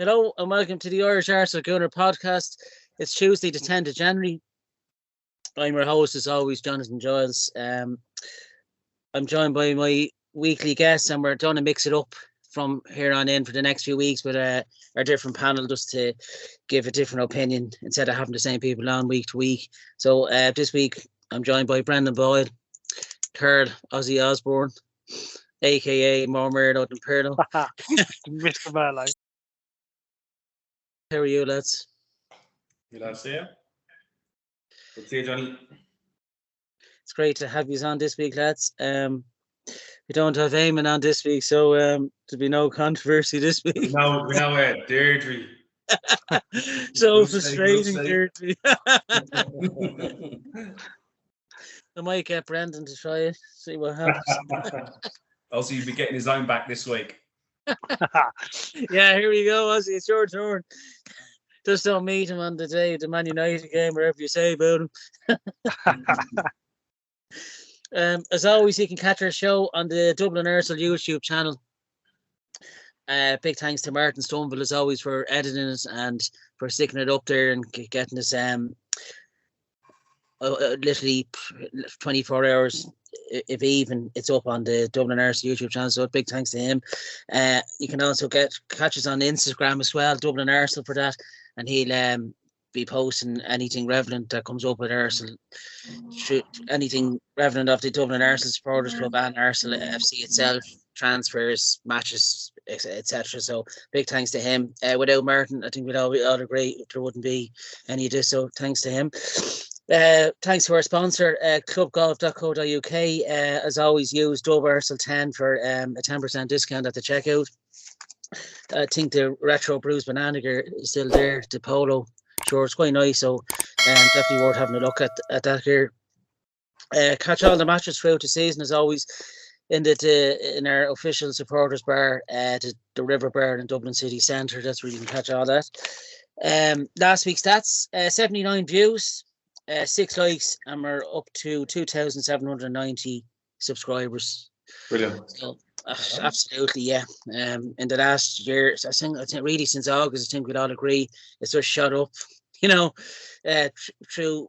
Hello and welcome to the Irish Arsenal Gunner podcast. It's Tuesday the 10th of January. I'm your host as always, Jonathan Giles. I'm joined by my weekly guests and we're going to mix it up from here on in for the next few weeks with our different panel just to give a different opinion instead of having the same people on week to week. So this week I'm joined by Brendan Boyle, Carl Ozzy Osborne, aka more Murdo than Pirlo. Mr. Merlot. How are you, lads? Good to see you. Good to see you, Johnny. It's great to have you on this week, lads. We don't have Eamon on this week, so there'll be no controversy this week. We know Deirdre. So frustrating, Deirdre. I might get Brendan to try it, see what happens. Also, you'll be getting his own back this week. Yeah, here we go, Ozzy. It's your turn. Just don't meet him on the day of the Man United game, whatever you say about him. As always, you can catch our show on the Dublin Arsenal YouTube channel. Big thanks to Martin Stoneville, as always, for editing it and for sticking it up there and getting us literally 24 hours, if even, it's up on the Dublin Arsenal YouTube channel. So big thanks to him. You can also catch us on Instagram as well, Dublin Arsenal for that, and he'll be posting anything relevant that comes up with Arsenal, anything relevant of the Dublin Arsenal Supporters Club and Arsenal FC itself, transfers, matches, etc. So big thanks to him. Without Martin, I think we'd all agree there wouldn't be any of this. So thanks to him. Thanks to our sponsor, clubgolf.co.uk. As always, use Dub Arsenal 10 for a 10% discount at the checkout. I think the retro bruised banana gear is still there. The polo, sure, it's quite nice. So definitely worth having a look at that gear. Catch all the matches throughout the season, as always, in our official supporters bar, the River Bar in Dublin City Centre. That's where you can catch all that. Last week's stats: 79 views, 6 likes, and we're up to 2,790 subscribers. Brilliant. So, absolutely, yeah. In the last year, I think really since August, I think we'd all agree it's just shot up. Through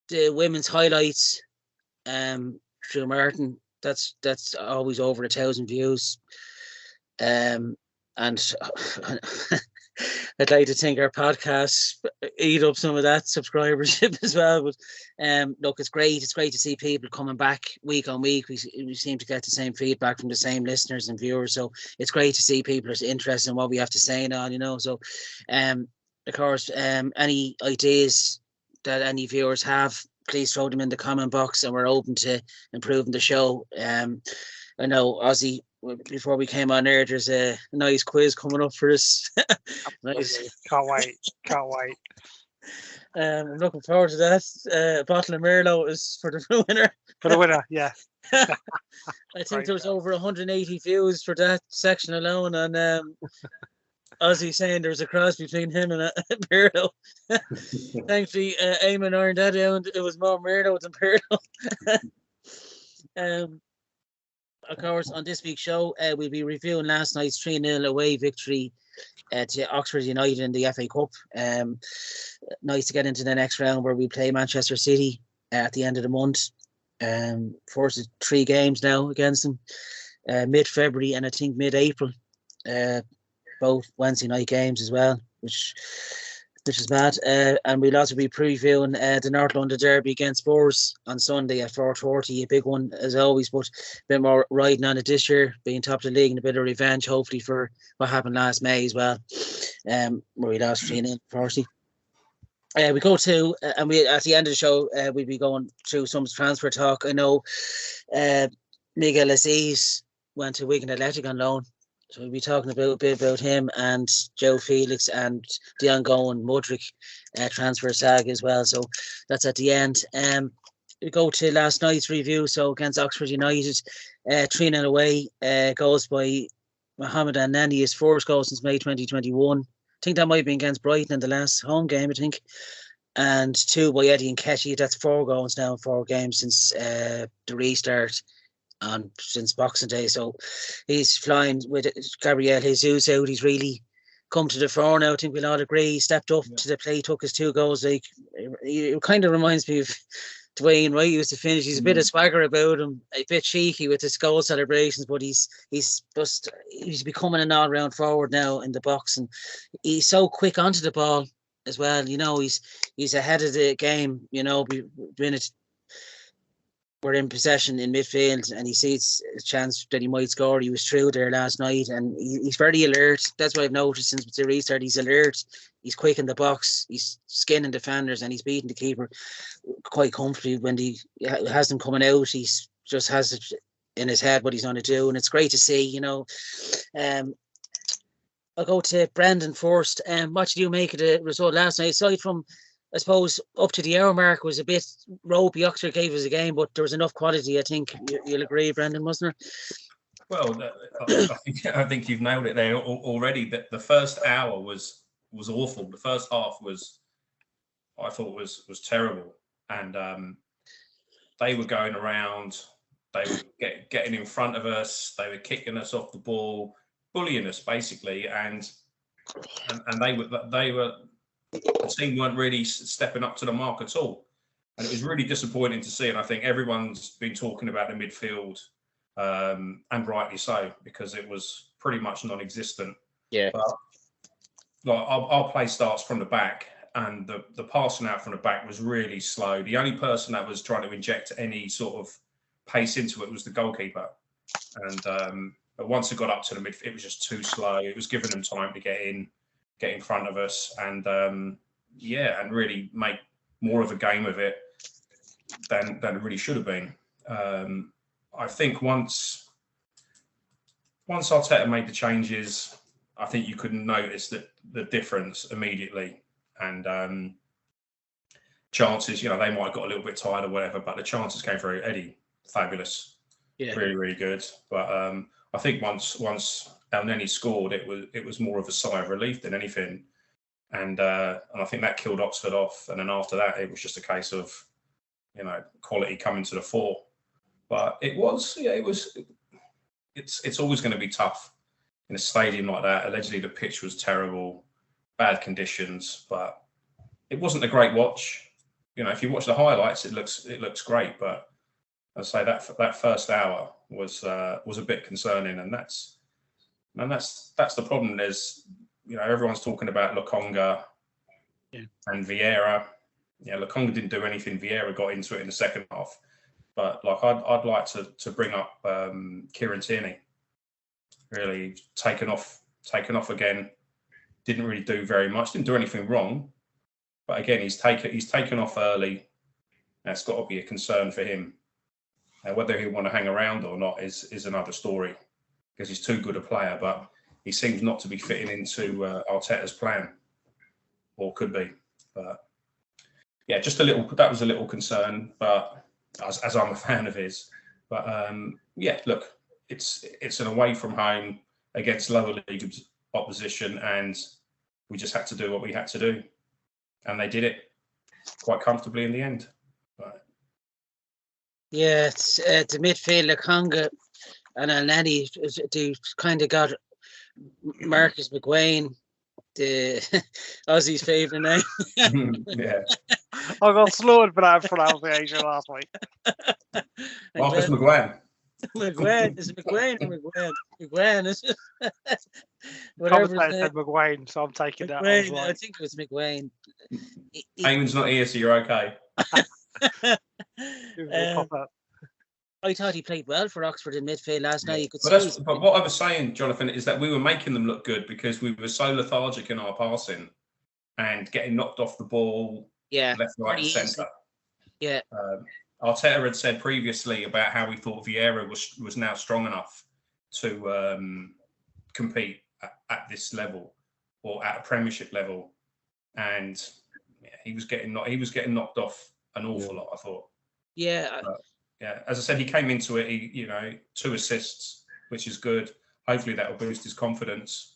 the women's highlights, through Martin, that's always over 1,000 views. And I'd like to think our podcasts eat up some of that subscribership as well. But look, it's great. It's great to see people coming back week on week. We seem to get the same feedback from the same listeners and viewers. So it's great to see people are interested in what we have to say and on, So, of course, any ideas that any viewers have, please throw them in the comment box, and we're open to improving the show. I know, Ozzy, before we came on air, there's a nice quiz coming up for us. Nice. Can't wait. I'm looking forward to that. A bottle of Merlot is for the winner. For the winner, yeah. I think there was over 180 views for that section alone, and Ozzy saying there was a cross between him and Pirlo. Thankfully, Eamon ironed that out. It was more Merlot than Pirlo. Of course, on this week's show, we'll be reviewing last night's 3-0 away victory to Oxford United in the FAcup. Nice to get into the next round where we play Manchester City at the end of the month. Forced 3 games now against them, mid-February and I think mid-April. Both Wednesday night games as well, which is bad. And we'll also be previewing the North London Derby against Spurs on Sunday at 4:30. A big one as always, but a bit more riding on it this year, being top of the league and a bit of revenge, hopefully, for what happened last May as well, where we lost 3-0, unfortunately. We go to, and we at the end of the show, we'll be going through some transfer talk. I know Miguel Aziz went to Wigan Athletic on loan. So we'll be talking a bit about him and Joe Felix and the ongoing Mudryk transfer saga as well. So that's at the end. We go to last night's review. So against Oxford United, 3-0 away, goals by Mohamed Annani, his first goal since May 2021. I think that might have been against Brighton in the last home game, I think. And 2 by Eddie Nketiah. That's 4 goals now in 4 games since the restart. Since Boxing Day, so he's flying with Gabriel Jesus out. He's really come to the fore now. I think we'll all agree. He stepped up to the plate, took his 2 goals. Like, it kind of reminds me of Dwayne Wright used to finish. He's a bit of swagger about him, a bit cheeky with his goal celebrations, but he's becoming an all-round forward now in the box, and he's so quick onto the ball as well. You know, he's ahead of the game. You know, we're in possession in midfield, and he sees a chance that he might score. He was through there last night, and he's very alert. That's what I've noticed since the restart. He's alert. He's quick in the box. He's skinning defenders, and he's beating the keeper quite comfortably when he has them coming out. He's just has it in his head what he's going to do, and it's great to see. You know, I'll go to Brendan first. What did you make of the result last night? Aside from, I suppose, up to the hour mark was a bit ropey. Oxford gave us a game, but there was enough quality. I think you'll agree, Brendan, wasn't there? Well, I think you've nailed it there already. That the first hour was awful. The first half I thought was terrible, and they were going around. They were getting in front of us. They were kicking us off the ball, bullying us basically, and they were. The team weren't really stepping up to the mark at all, and it was really disappointing to see. And I think everyone's been talking about the midfield, and rightly so, because it was pretty much non-existent. Yeah. But like our play starts from the back, and the passing out from the back was really slow. The only person that was trying to inject any sort of pace into it was the goalkeeper, and but once it got up to the midfield, it was just too slow. It was giving them time to get in front of us, and and really make more of a game of it than it really should have been. I think once Arteta made the changes, I think you could notice the difference immediately, and chances, you know, they might have got a little bit tired or whatever, but the chances came through. Eddie, fabulous, really, really good. But I think once El Neni scored, it was more of a sigh of relief than anything, and I think that killed Oxford off. And then after that, it was just a case of, you know, quality coming to the fore. But it's always going to be tough in a stadium like that. Allegedly, the pitch was terrible, bad conditions, but it wasn't a great watch. You know, if you watch the highlights, it looks great. But I'd say that first hour was a bit concerning, and that's the problem. There's, you know, everyone's talking about Lokonga and Vieira. Yeah, Lokonga didn't do anything. Vieira got into it in the second half. But like, I'd like to bring up Kieran Tierney. Really taken off again. Didn't really do very much. Didn't do anything wrong. But again, he's taken off early. That's got to be a concern for him. Whether he'll want to hang around or not is another story, because he's too good a player. But he seems not to be fitting into Arteta's plan, or could be. But yeah, that was a little concern. But as I'm a fan of his, but yeah, look, it's an away from home against lower league opposition, and we just had to do what we had to do, and they did it quite comfortably in the end. But yeah, it's the midfield, Lokonga and El Neni, they kind of got Marcus McGuane, the Aussie's favourite name. yeah, I got slowed for that pronunciation last week. Marcus McGuane. McGuane, is it McGuane or McGuane? McGuane, is it? Whatever. Said McGuane, so I'm taking that. McGuane, I think it was McGuane. Eamon's not here, so you're okay. I thought he played well for Oxford in midfield last night. You could but what I was saying, Jonathan, is that we were making them look good because we were so lethargic in our passing and getting knocked off the ball, left, right, and centre. Yeah. Arteta had said previously about how we thought Vieira was now strong enough to compete at this level or at a Premiership level, and he was getting knocked off an awful lot, I thought. Yeah. Yeah, as I said, he came into it. He, 2 assists, which is good. Hopefully, that will boost his confidence.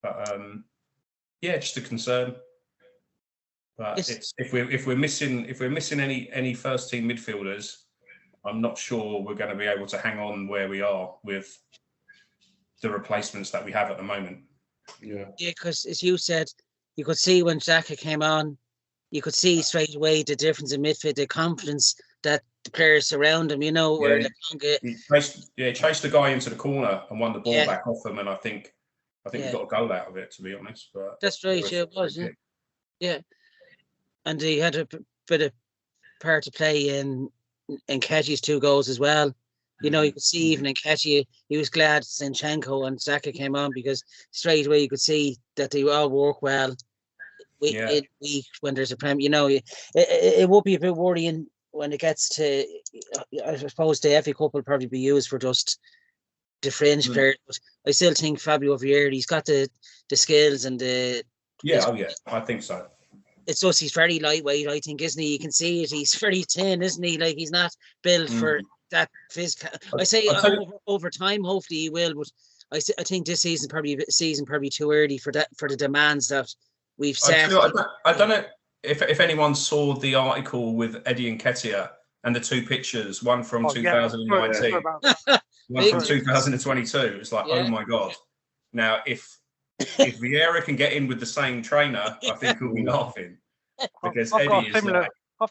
But just a concern. But if we're missing any first team midfielders, I'm not sure we're going to be able to hang on where we are with the replacements that we have at the moment. Yeah. Yeah, because as you said, you could see when Xhaka came on, you could see straight away the difference in midfield, the confidence that the players around him, where He chased the guy into the corner and won the ball Yeah. back off him, and I think we got a goal out of it, to be honest. But that's right, it was. Yeah. And he had a bit of part to play in Ketty's 2 goals as well. You could see even in Ketty, he was glad Zinchenko and Xhaka came on, because straight away you could see that they all work well. When there's a prem, it would be a bit worrying when it gets to. I suppose the FAcup will probably be used for just the fringe players, but I still think Fabio Vieira, he's got the skills and the. I think so. It's just he's very lightweight, I think, isn't he? You can see it. He's very thin, isn't he? Like, he's not built for that physical. I say over time, hopefully he will, but I think this season probably too early for the demands that we've set. I don't know if anyone saw the article with Eddie Nketiah and the 2 pictures, one from 2019, one from 2022. It's like, oh my God. Now, if Vieira can get in with the same trainer, I think he'll be laughing. Because I've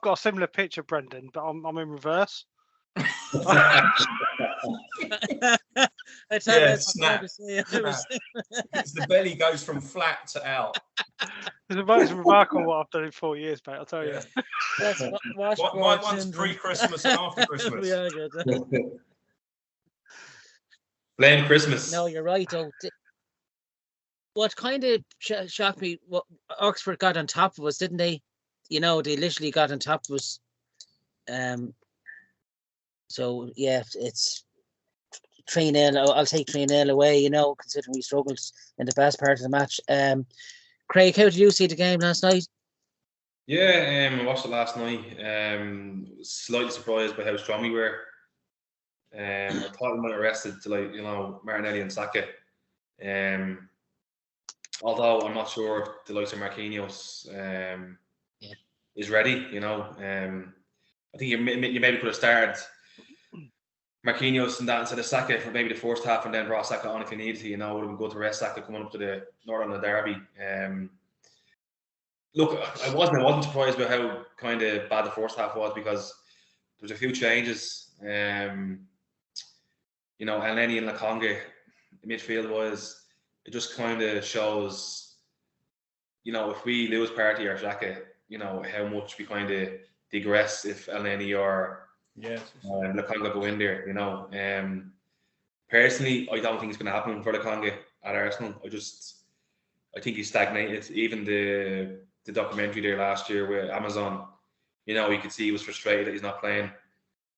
got a similar picture, Brendan, but I'm in reverse. Snap. The belly goes from flat to out. It's remarkable what I've done in 4 years, mate. I'll tell you. My one's pre-Christmas and after Christmas. Blame Christmas. No, you're right, though. What kind of shocked me, what Oxford got on top of us, didn't they? They literally got on top of us. So, yeah, it's 3-0. I'll take 3-0 away, considering we struggled in the best part of the match. Craig, how did you see the game last night? Yeah, I watched it last night. Slightly surprised by how strong we were. I thought we might have rested Martinelli and Saka. Although I'm not sure if the likes of Marquinhos is ready. I think you maybe could have started Marquinhos and that instead of Saka for maybe the first half, and then brought Saka on if you needed to. It would have been good to rest Saka coming up to the Northern Derby. Look, I wasn't surprised by how kind of bad the first half was, because there was a few changes. Elneny and Lokonga, the midfield was. It just kind of shows, if we lose Partey or Xhaka, how much we kind of digress if Elneny or Lokonga go in there. Personally, I don't think it's going to happen for Lokonga at Arsenal. I think he's stagnated. Even the documentary there last year with Amazon, you could see he was frustrated that he's not playing.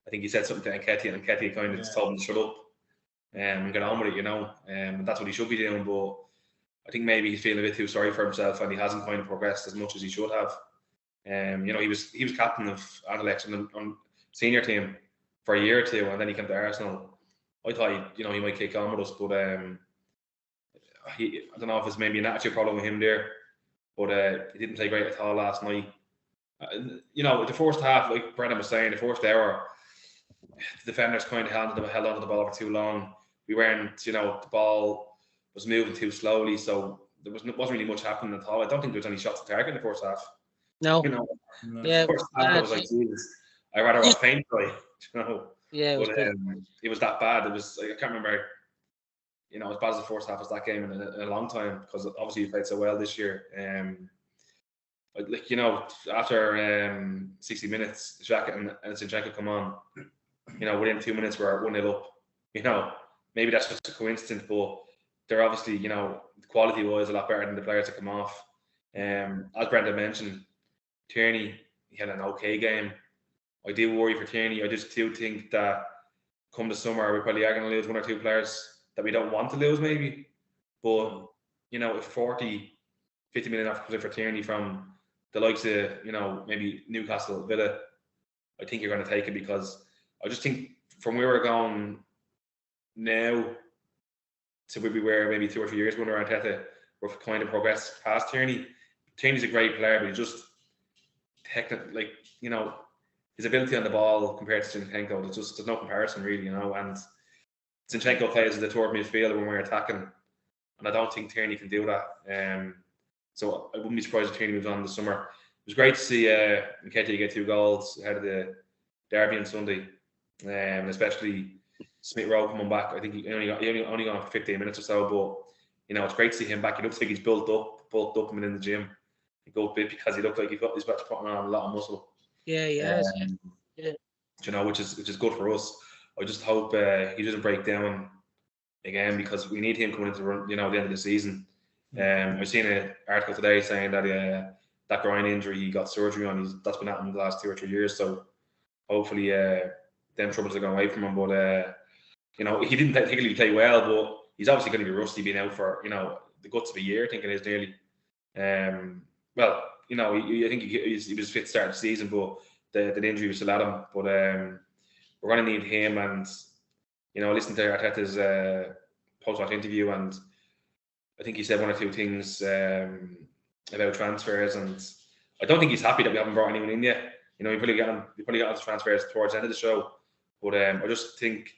I think he said something to Nketiah, and Nketiah kind of just told him to shut up and get on with it, and that's what he should be doing. But I think maybe he's feeling a bit too sorry for himself, and he hasn't kind of progressed as much as he should have. He was captain of Anderlecht on senior team for a year or two, and then he came to Arsenal. I thought he might kick on with us, but I don't know if it's maybe an attitude problem with him there. But he didn't play great at all last night. The first half, like Brendan was saying, the first hour, the defenders kind of held onto the ball for too long. We weren't, the ball was moving too slowly, so there wasn't really much happening at all. I don't think there was any shots to target in the first half. No. Yeah. The first half, I was like, Jesus, I'd rather watch paint dry. Yeah, it was that bad. It was I can't remember. As bad as the first half as that game in a long time, because obviously you played so well this year. After 60 minutes, Xhaka and Zinchenko come on. Within 2 minutes we're 1-0 up. Maybe that's just a coincidence, but they're obviously, the quality was a lot better than the players that come off. As Brendan mentioned, Tierney, he had an okay game. I do worry for Tierney. I just do think that come the summer we probably are going to lose 1 or 2 players that we don't want to lose, maybe. But if 40-50 million comes in for Tierney from the likes of maybe Newcastle, Villa, I think you're going to take it, because I just think from where we're going now to where we were maybe 2 or 3 years ago under Arteta, we've kind of progressed past Tierney. Tierney's a great player, but he's just his ability on the ball compared to Zinchenko, there's no comparison really, and Zinchenko plays as the third midfielder when we're attacking, and I don't think Tierney can do that. So I wouldn't be surprised if Tierney moves on this summer. It was great to see Nketiah get 2 goals ahead of the derby on Sunday, and especially Smith Rowe coming back. I think he only gone for 15 minutes or so, but it's great to see him back. He looks like he's bulked up coming in the gym. He got a bit because he looked like he's about to put on a lot of muscle. Yeah, he has. Which is good for us. I just hope he doesn't break down again, because we need him coming into the end of the season. I've seen an article today saying that that groin injury he got surgery on, that's been happening the last 2 or 3 years. So hopefully them troubles are going away from him. But he didn't particularly play well, but he's obviously going to be rusty, being out for the guts of a year. I think it is nearly. I think he was fit to start the season, but the injury was still at him. But we're going to need him, and listen to Arteta's post-match interview, and I think he said 1 or 2 things about transfers, and I don't think he's happy that we haven't brought anyone in yet. We probably got on the transfers towards the end of the show, but I just think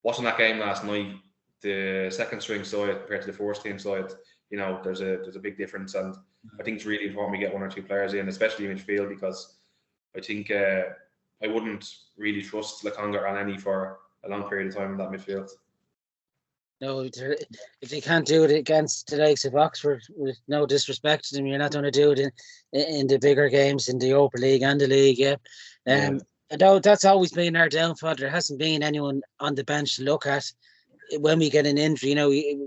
watching that game last night, the second string side compared to the first team side, there's a big difference, and I think it's really important we get 1 or 2 players in, especially in midfield, because I think I wouldn't really trust Lokonga or Elneny for a long period of time in that midfield. No, if you can't do it against the likes of Oxford, with no disrespect to them, you're not going to do it in the bigger games in the Europa League and the league. Yeah. And that's always been our downfall. There hasn't been anyone on the bench to look at when we get an injury.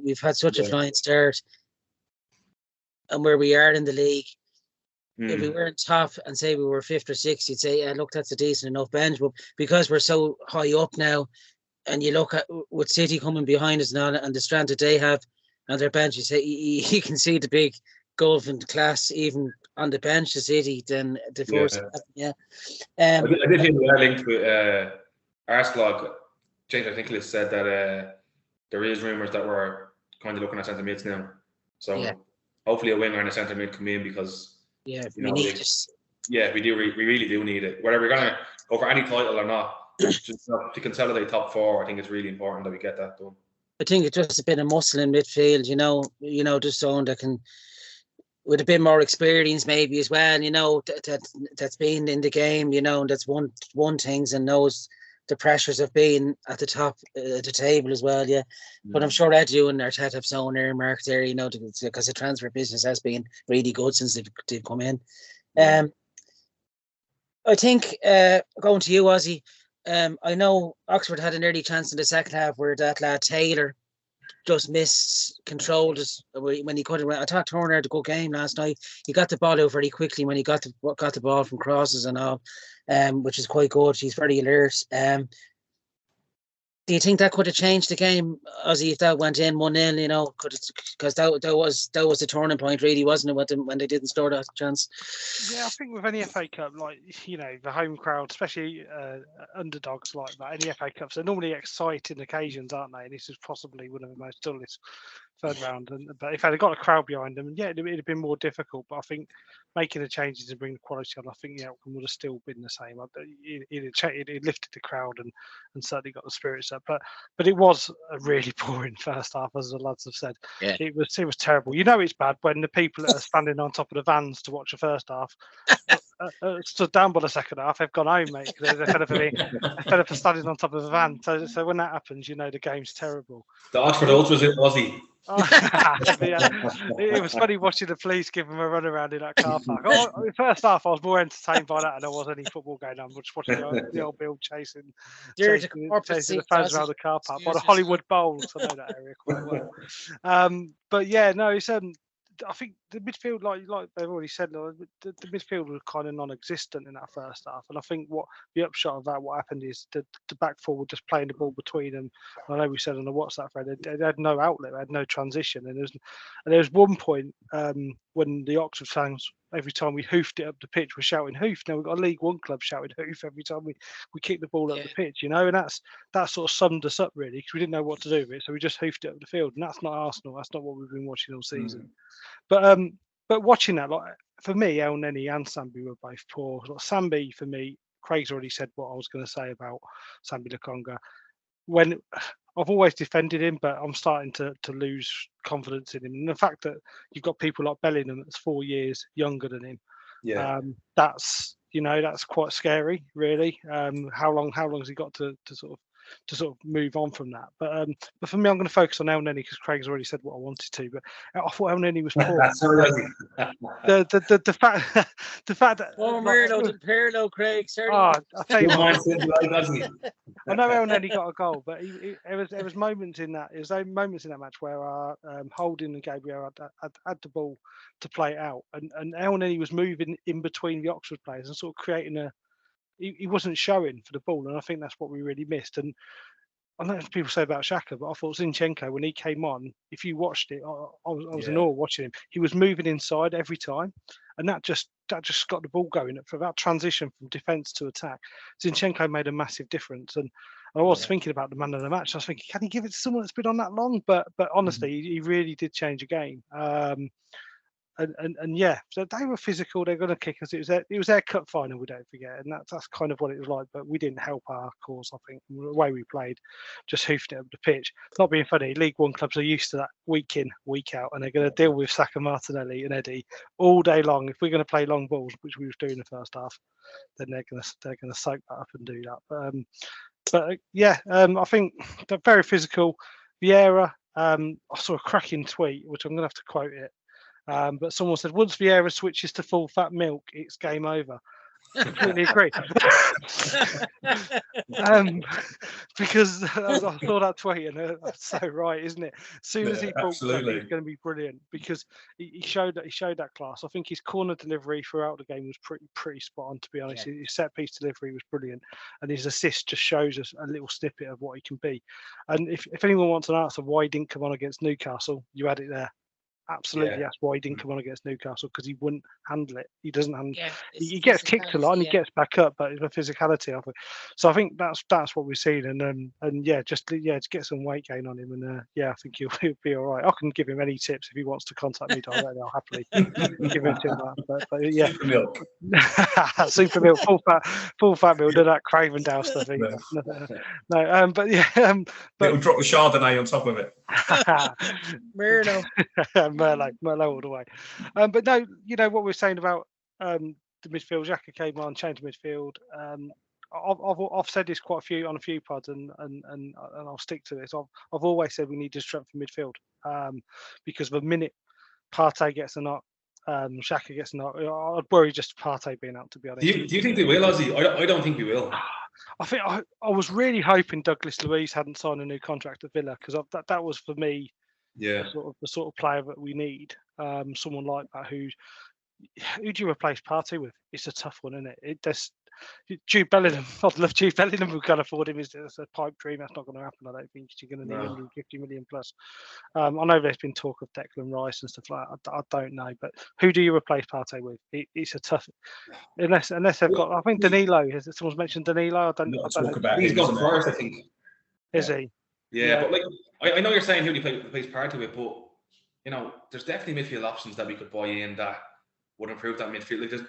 We've had such a flying start, and where we are in the league. If we were in top and say we were 5th or 6th, you'd say, look, that's a decent enough bench. But because we're so high up now, and you look at with City coming behind us now and the strand that they have on their bench, you say you can see the big gulf in class even on the bench of City than the force. Yeah. I did hear the link with Arsenal. James Nicholas said that there is rumours that we're kind of looking at centre mids now. So hopefully a winger and a centre mid come in, because we need this. Yeah, we do. We really do need it. Whether we're going to go for any title or not, just to consolidate top 4, I think it's really important that we get that done. I think it's just a bit of muscle in midfield, just someone that can, with a bit more experience maybe as well, that's been in the game, and that's won things and knows the pressures of being at the top of the table as well, But I'm sure Edu and Arteta have so earmark there, because the transfer business has been really good since they've come in. I think, going to you, Ozzy, I know Oxford had an early chance in the second half where that lad Taylor just miscontrolled us when he couldn't. I thought Turner had a good game last night. He got the ball out very quickly when he got the ball from crosses and all, which is quite good. He's very alert. Do you think that could have changed the game, Ozzy, if that went in 1-0? Because that was the turning point, really, wasn't it? When they didn't score that chance. Yeah, I think with any FA Cup, the home crowd, especially underdogs like that, any FA Cups, they're normally exciting occasions, aren't they? This is possibly one of the most dullest third round. But if they'd got a crowd behind them, it'd have been more difficult. But I think making the changes and bringing the quality on, I think the outcome would have still been the same. It lifted the crowd and certainly got the spirits up. But it was a really boring first half, as the lads have said. Yeah. It was terrible. It's bad when the people that are standing on top of the vans to watch the first half stood down by the second half. They've gone home, mate. They're fed up for standing on top of the van. So when that happens, the game's terrible. The Oxford Ultras in Aussie. It was funny watching the police give them a run around in that car park. First half, I was more entertained by that than I was any football going on. Just watching the old Bill chasing the fans around the car park by the Hollywood Bowls. I know that area quite well. But yeah, no, it's I think the midfield, like they've already said, the midfield was kind of non-existent in that first half. And I think what the upshot of that, what happened is the back four were just playing the ball between them. I know we said on the WhatsApp thread, they had no outlet, they had no transition. And there was one point when the Oxford fans, every time we hoofed it up the pitch, were shouting hoof. Now we've got a League One club shouting hoof every time we kick the ball up the pitch, and that sort of summed us up really, because we didn't know what to do with it, so we just hoofed it up the field, and that's not Arsenal. That's not what we've been watching all season. But watching that, for me, Elneny and Sambi were both poor. Sambi, for me, Craig's already said what I was going to say about Sambi Lokonga. When I've always defended him, but I'm starting to lose confidence in him. And the fact that you've got people like Bellingham that's 4 years younger than him, that's quite scary, really. How long has he got to sort of move on from that? But for me, I'm going to focus on El Neni because Craig's already said what I wanted to. But I thought El Neni was poor. the fact that Merlo didn't parallel Craig. Sorry. I tell you what, I know El Neni got a goal, but there was moments in that. There was moments in that match where Holding and Gabriel had the ball to play it out, and El Neni was moving in between the Oxford players and sort of creating he wasn't showing for the ball, and I think that's what we really missed. And I know people say about Xhaka, but I thought Zinchenko, when he came on, if you watched it, I was in awe watching him. He was moving inside every time, and that just got the ball going. For that transition from defence to attack, Zinchenko made a massive difference. And I was thinking about the man of the match. I was thinking, can he give it to someone that's been on that long? But honestly, he really did change a game. And yeah, so they were physical. They're going to kick us. It was their cup final. We don't forget, and that's kind of what it was like. But we didn't help our cause. I think the way we played, just hoofed it up the pitch. Not being funny, League One clubs are used to that week in, week out, and they're going to deal with Saka, Martinelli, and Eddie all day long. If we're going to play long balls, which we was doing the first half, then they're going to soak that up and do that. But I think they're very physical. Vieira, I saw a cracking tweet, which I'm going to have to quote it. But someone said, once Vieira switches to full fat milk, it's game over. I completely agree. Because I saw that tweet, and that's so right, isn't it? As soon as he brought that, he's going to be brilliant because he showed that class. I think his corner delivery throughout the game was pretty spot on, to be honest. His set piece delivery was brilliant, and his assist just shows us a little snippet of what he can be. And if anyone wants an answer why he didn't come on against Newcastle, you had it there. Absolutely, that's why he didn't come on against Newcastle, because he wouldn't handle it. He doesn't handle. He gets kicked a lot and he gets back up, but the physicality of it. So I think that's what we're seeing, and just to get some weight gain on him, and I think he'll be all right. I can give him any tips if he wants to contact me directly. I'll happily give him to that. But yeah, super milk, super milk, full fat milk. Do that Cravendale stuff. No, but it'll drop the Chardonnay on top of it. Merlot all the way. But no, what we're saying about the midfield. Xhaka came on, changed midfield. I've said this quite a few pods, and I'll stick to this. I've always said we need to strengthen midfield because the minute Partey gets a knock, Xhaka gets a knock, I'd worry just Partey being out, to be honest. Do you think they will, Ozzy? I don't think we will. I think I was really hoping Douglas Luiz hadn't signed a new contract at Villa, because that was for me. The sort of player that we need, someone like that. Who do you replace Partey with? It's a tough one, isn't it? Jude Bellingham. I'd love Jude Bellingham. We can't afford him. It's a pipe dream. That's not going to happen. I don't think you're going to need 150 million plus. I know there's been talk of Declan Rice and stuff like that. I don't know, but who do you replace Partey with? It's a tough. Unless they've got. I think Danilo. Someone's mentioned Danilo. I don't know. About he's gone first, I think. Is he? Yeah, but I know you're saying who do you plays Partey with, but there's definitely midfield options that we could buy in that would improve that midfield. Like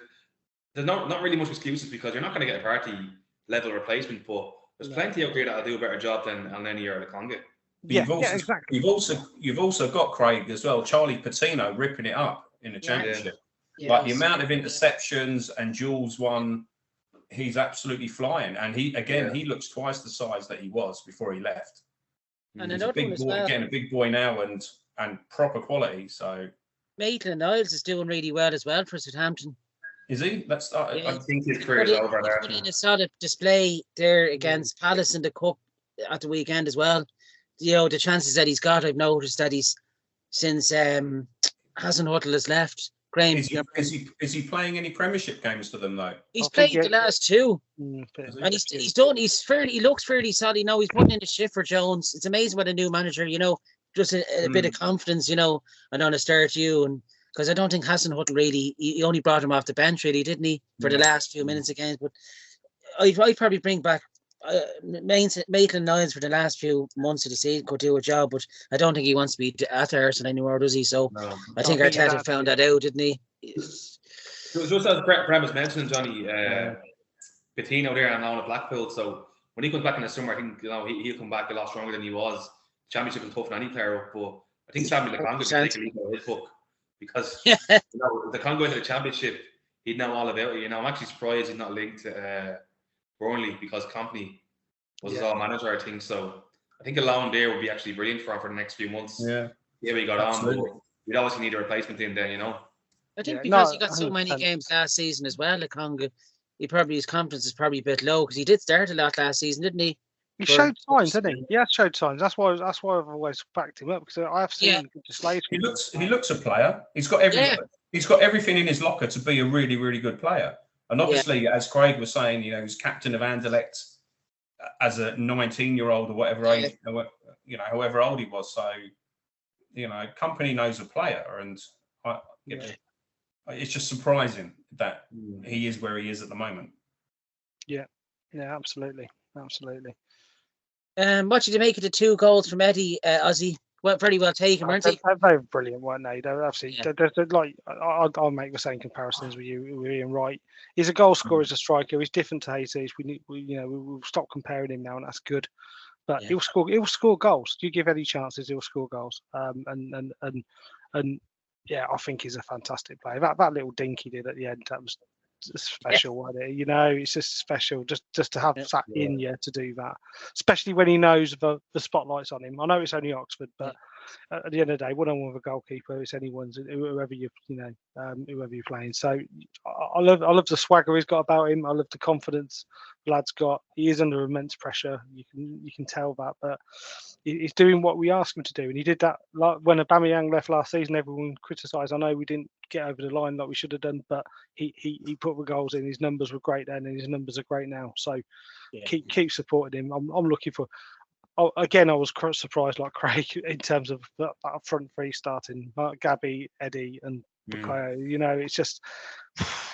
there's not really much excuses, because you're not going to get a Partey level replacement, but there's plenty out there that'll do a better job than El Neni or Lokonga. Exactly. You've also got Craig as well, Charlie Patino ripping it up in the championship. Like the amount of interceptions and duels won, he's absolutely flying, and he looks twice the size that he was before he left. And he's a big boy, again, a big boy now, and proper quality. So Maitland-Niles is doing really well as well for Southampton. Is he? I think his career is over there. He's put in a solid display there against Palace in the Cup at the weekend as well. The chances that he's got, I've noticed that he's since Hasenhüttl has left. Graham, is he playing any Premiership games for them though? He's played the last two, and he's done. He looks fairly solid. Now he's putting in the shift for Jones. It's amazing what a new manager, just a bit of confidence, and on a start and because I don't think Hasenhüttl really. He only brought him off the bench, really, didn't he, for the last few minutes of games? But I'd probably bring back Maitland-Niles for the last few months of the season. Could do a job, but I don't think he wants to be at Arsenal anymore, does he? So I think Arteta found that out, didn't he? So just as Brett was mentioning, Johnny, Patino there and on a Blackpool. So when he comes back in the summer, I think he'll come back a lot stronger than he was. Championship is tough for any player up, but I think Sammy Lukonga could take a lead out of his book because if the Congo into the Championship, he'd know all about it. I'm actually surprised he's not linked to Burnley because Company was his all manager, I think. So I think a loan there would be actually brilliant for him for the next few months. Yeah, we got absolutely. on, but we'd obviously need a replacement in there, I think because he got so many games last season as well, Lukonga, his confidence is probably a bit low because he did start a lot last season, didn't he? He showed signs, didn't he? He has showed signs. That's why I've always backed him up because I have seen displays. He looks a player. He's got everything. He's got everything in his locker to be a really, really good player. And obviously, as Craig was saying, he's captain of Anderlecht as a 19-year-old or whatever age, however old he was. So, Company knows a player, and it's just surprising that he is where he is at the moment. Yeah, absolutely. What did you make of the 2 goals from Eddie, Ozzy? Well, very well taken, weren't they? They're brilliant, weren't they? They're absolutely. I'll make the same comparisons with you, with Ian Wright. He's a goal scorer, he's a striker. He's different to Jesus. We'll stop comparing him now, and that's good. But he'll score goals. You give Eddie chances, he'll score goals. And I think he's a fantastic player. That little dink he did at the end, that was special, wasn't it? It's just special just to have that in you to do that, especially when he knows the spotlight's on him. I know it's only Oxford, but at the end of the day, one-on-one with a goalkeeper, it's anyone's, whoever you're playing. So I love the swagger he's got about him. I love the confidence the lad's got. He is under immense pressure. You can tell that, but he's doing what we asked him to do, and he did that. Like when Aubameyang left last season, everyone criticised. I know we didn't get over the line like we should have done, but he put the goals in. His numbers were great then, and his numbers are great now. So keep supporting him. I'm looking for. Again, I was surprised, like Craig, in terms of that front three starting: Gabby, Eddie, and Bukayo. It's just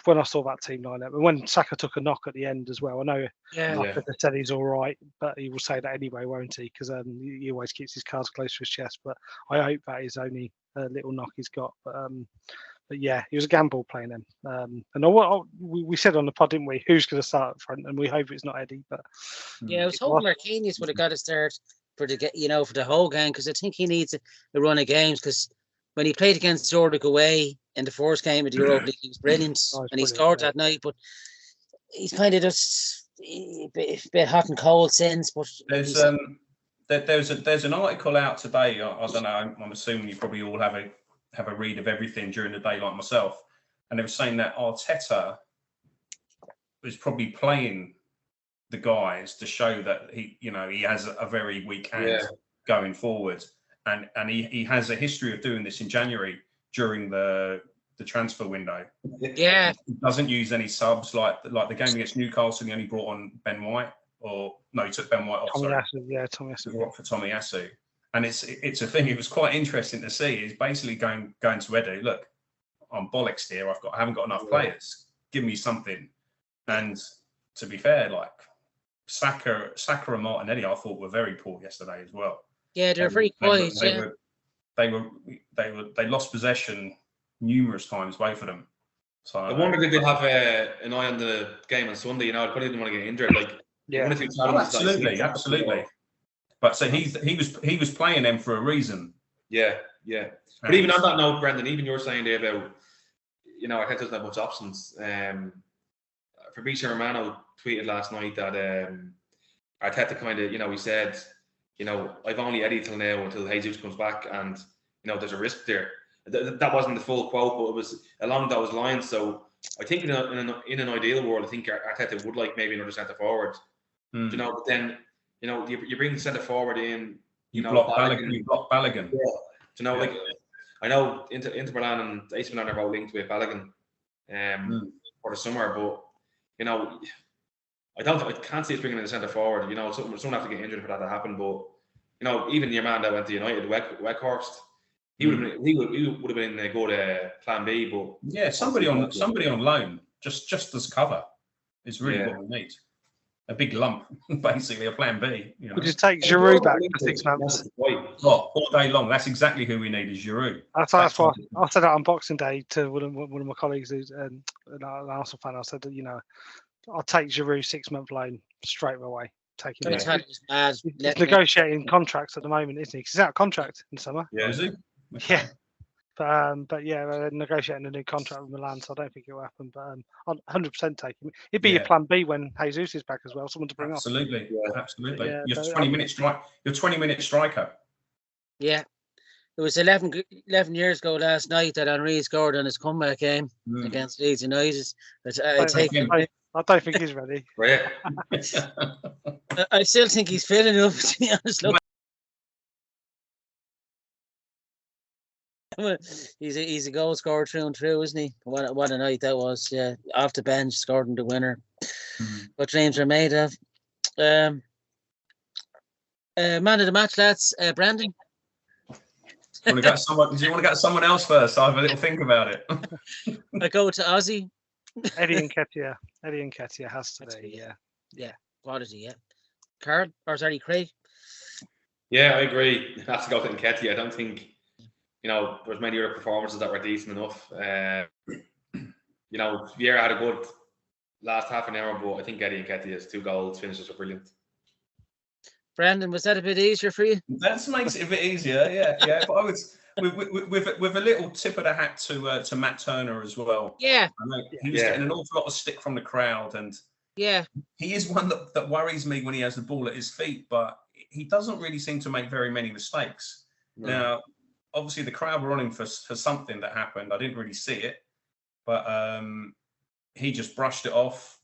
when I saw that team lineup, and when Saka took a knock at the end as well. I know Arteta said he's all right, but he will say that anyway, won't he? Because he always keeps his cards close to his chest. But I hope that is only a little knock he's got. But yeah, he was a gamble playing him. And we said on the pod, didn't we? Who's going to start up front? And we hope it's not Eddie. But I was hoping Marquinhos would have got a start for the whole game, because I think he needs a run of games. Because when he played against Zurich away in the first game of the Europa League, he was brilliant, and he scored that night. But he's kind of just a bit hot and cold since. But there's an article out today. I don't know. I'm assuming you probably all have a read of everything during the day, like myself, and they were saying that Arteta was probably playing the guys to show that he has a very weak hand going forward, and he has a history of doing this in January during the transfer window. Yeah, he doesn't use any subs like the game against Newcastle. He only brought on Ben White, he took Ben White off. Tommy Asu. For Tommy Asu. And it's a thing. It was quite interesting to see. He's basically going to Eddie. Look, I'm bollocks here. I haven't got enough players. Give me something. And to be fair, like Saka and Martinelli, I thought were very poor yesterday as well. Yeah, they're very quiet. They lost possession numerous times, both of them. So I wonder if they did have an eye on the game on Sunday. I probably didn't want to get injured. Absolutely. But so he was playing them for a reason. Yeah. But even on that note, Brendan, even you're saying there about, Arteta doesn't have much options. Fabrizio Romano tweeted last night that Arteta kind of, he said, I've only Eddie till now until Jesus comes back, and there's a risk there. That wasn't the full quote, but it was along those lines. So I think in an ideal world, I think Arteta would like maybe another centre forward. But then. You bring the centre forward in. You block Balogun. Yeah. I know Inter Milan and AC Milan are both linked with Balogun for the summer, but I can't see us bringing in the centre forward. Someone have to get injured for that to happen. But even your man that went to United, Weghorst, he would have been a good plan B. But somebody on loan just as cover is really what we need. A big lump, basically, a plan B. We just take Giroud back for 6 months. All day long. That's exactly who we need is Giroud. That's why I said that on Boxing Day to one of my colleagues who's an Arsenal fan. I said that, I'll take Giroud 6 month loan straight away. taking Troy Taylor is mad. He's negotiating contracts at the moment, isn't he? 'Cause he's out of contract in summer. Yeah, is he? Yeah. But yeah, they're negotiating a new contract with Milan, so I don't think it will happen. But I'm 100% taking it. It'd be your plan B when Jesus is back as well, someone to bring Absolutely. off. Absolutely. Yeah, Your 20-minute strike. Your 20-minute striker. Yeah. It was 11 years ago last night that Henry scored on his comeback game against Leeds United. I don't think he's ready. Right. I still think he's fit enough, to be honest. Look, he's a goal scorer through and through, isn't he? What a night that was. Yeah, off the bench, scored in the winner. What dreams are made of. Man of the match, lads. Brandon. Do you want to get someone else first? I'll have a little think about it. I go to Ozzy. Eddie Nketiah has to be. Yeah. Quality. Yeah. Carl, or sorry, Craig. Yeah, I agree. It has to go to Nketiah. I don't think, there's many other performances that were decent enough. Vieira had a good last half an hour, but I think Eddie Nketiah's 2 goals finishes are brilliant. Brandon, was that a bit easier for you? That makes it a bit easier, yeah. But I would, with a little tip of the hat to Matt Turner as well. Yeah. He was getting an awful lot of stick from the crowd, and he is one that worries me when he has the ball at his feet, but he doesn't really seem to make very many mistakes. No. Now, obviously, the crowd were on him for something that happened. I didn't really see it, but he just brushed it off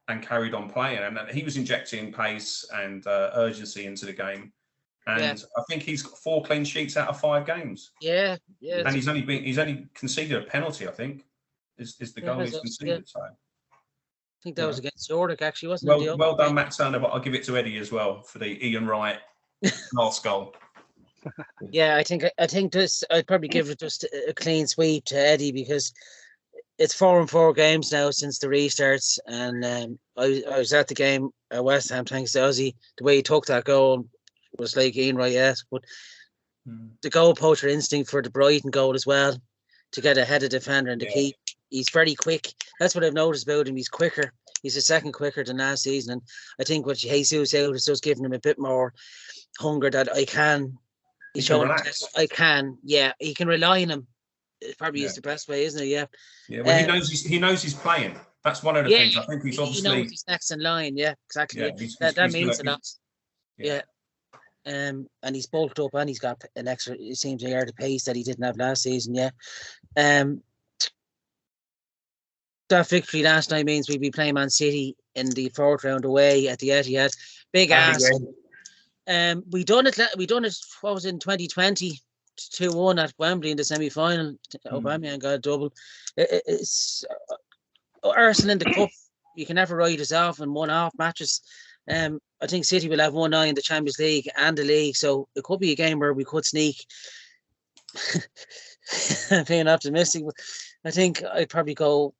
and carried on playing, and he was injecting pace and urgency into the game. And I think he's got 4 clean sheets out of 5 games. Yeah. And he's only conceded a penalty. I think is the goal he's conceded. So I think that was against York, actually, wasn't it? Well done, Matt Turner. But I'll give it to Eddie as well for the Ian Wright last goal. Yeah, I think I'd probably give it just a clean sweep to Eddie, because it's 4-4 games now since the restarts, and I was at the game at West Ham thanks to Ozzy. The way he took that goal was like Ian Wright, yes, but the goal poacher instinct for the Brighton goal as well, to get ahead of the defender and to keep. He's very quick. That's what I've noticed about him. He's quicker. He's a second quicker than last season, and I think what Jesus out is just giving him a bit more hunger that I can. He's showing I can. Yeah, he can rely on him. It probably is the best way, isn't it? Yeah. Yeah. Well, he knows he's playing. That's one of the things. I think he's obviously. He knows he's next in line. Yeah, exactly. Yeah, that means a lot. Yeah. And he's bulked up, and he's got an extra. It seems a yard of pace that he didn't have last season. Yeah. That victory last night means we'll be playing Man City in the 4th round away at the Etihad. Big ass. We done it. What was it, in 2020? 2-1 at Wembley in the semi-final. Aubameyang got a double. It's Arsenal in the cup. You can never write us off in one-off matches. I think City will have 1 eye in the Champions League and the league, so it could be a game where we could sneak. Being optimistic, I think I'd probably go.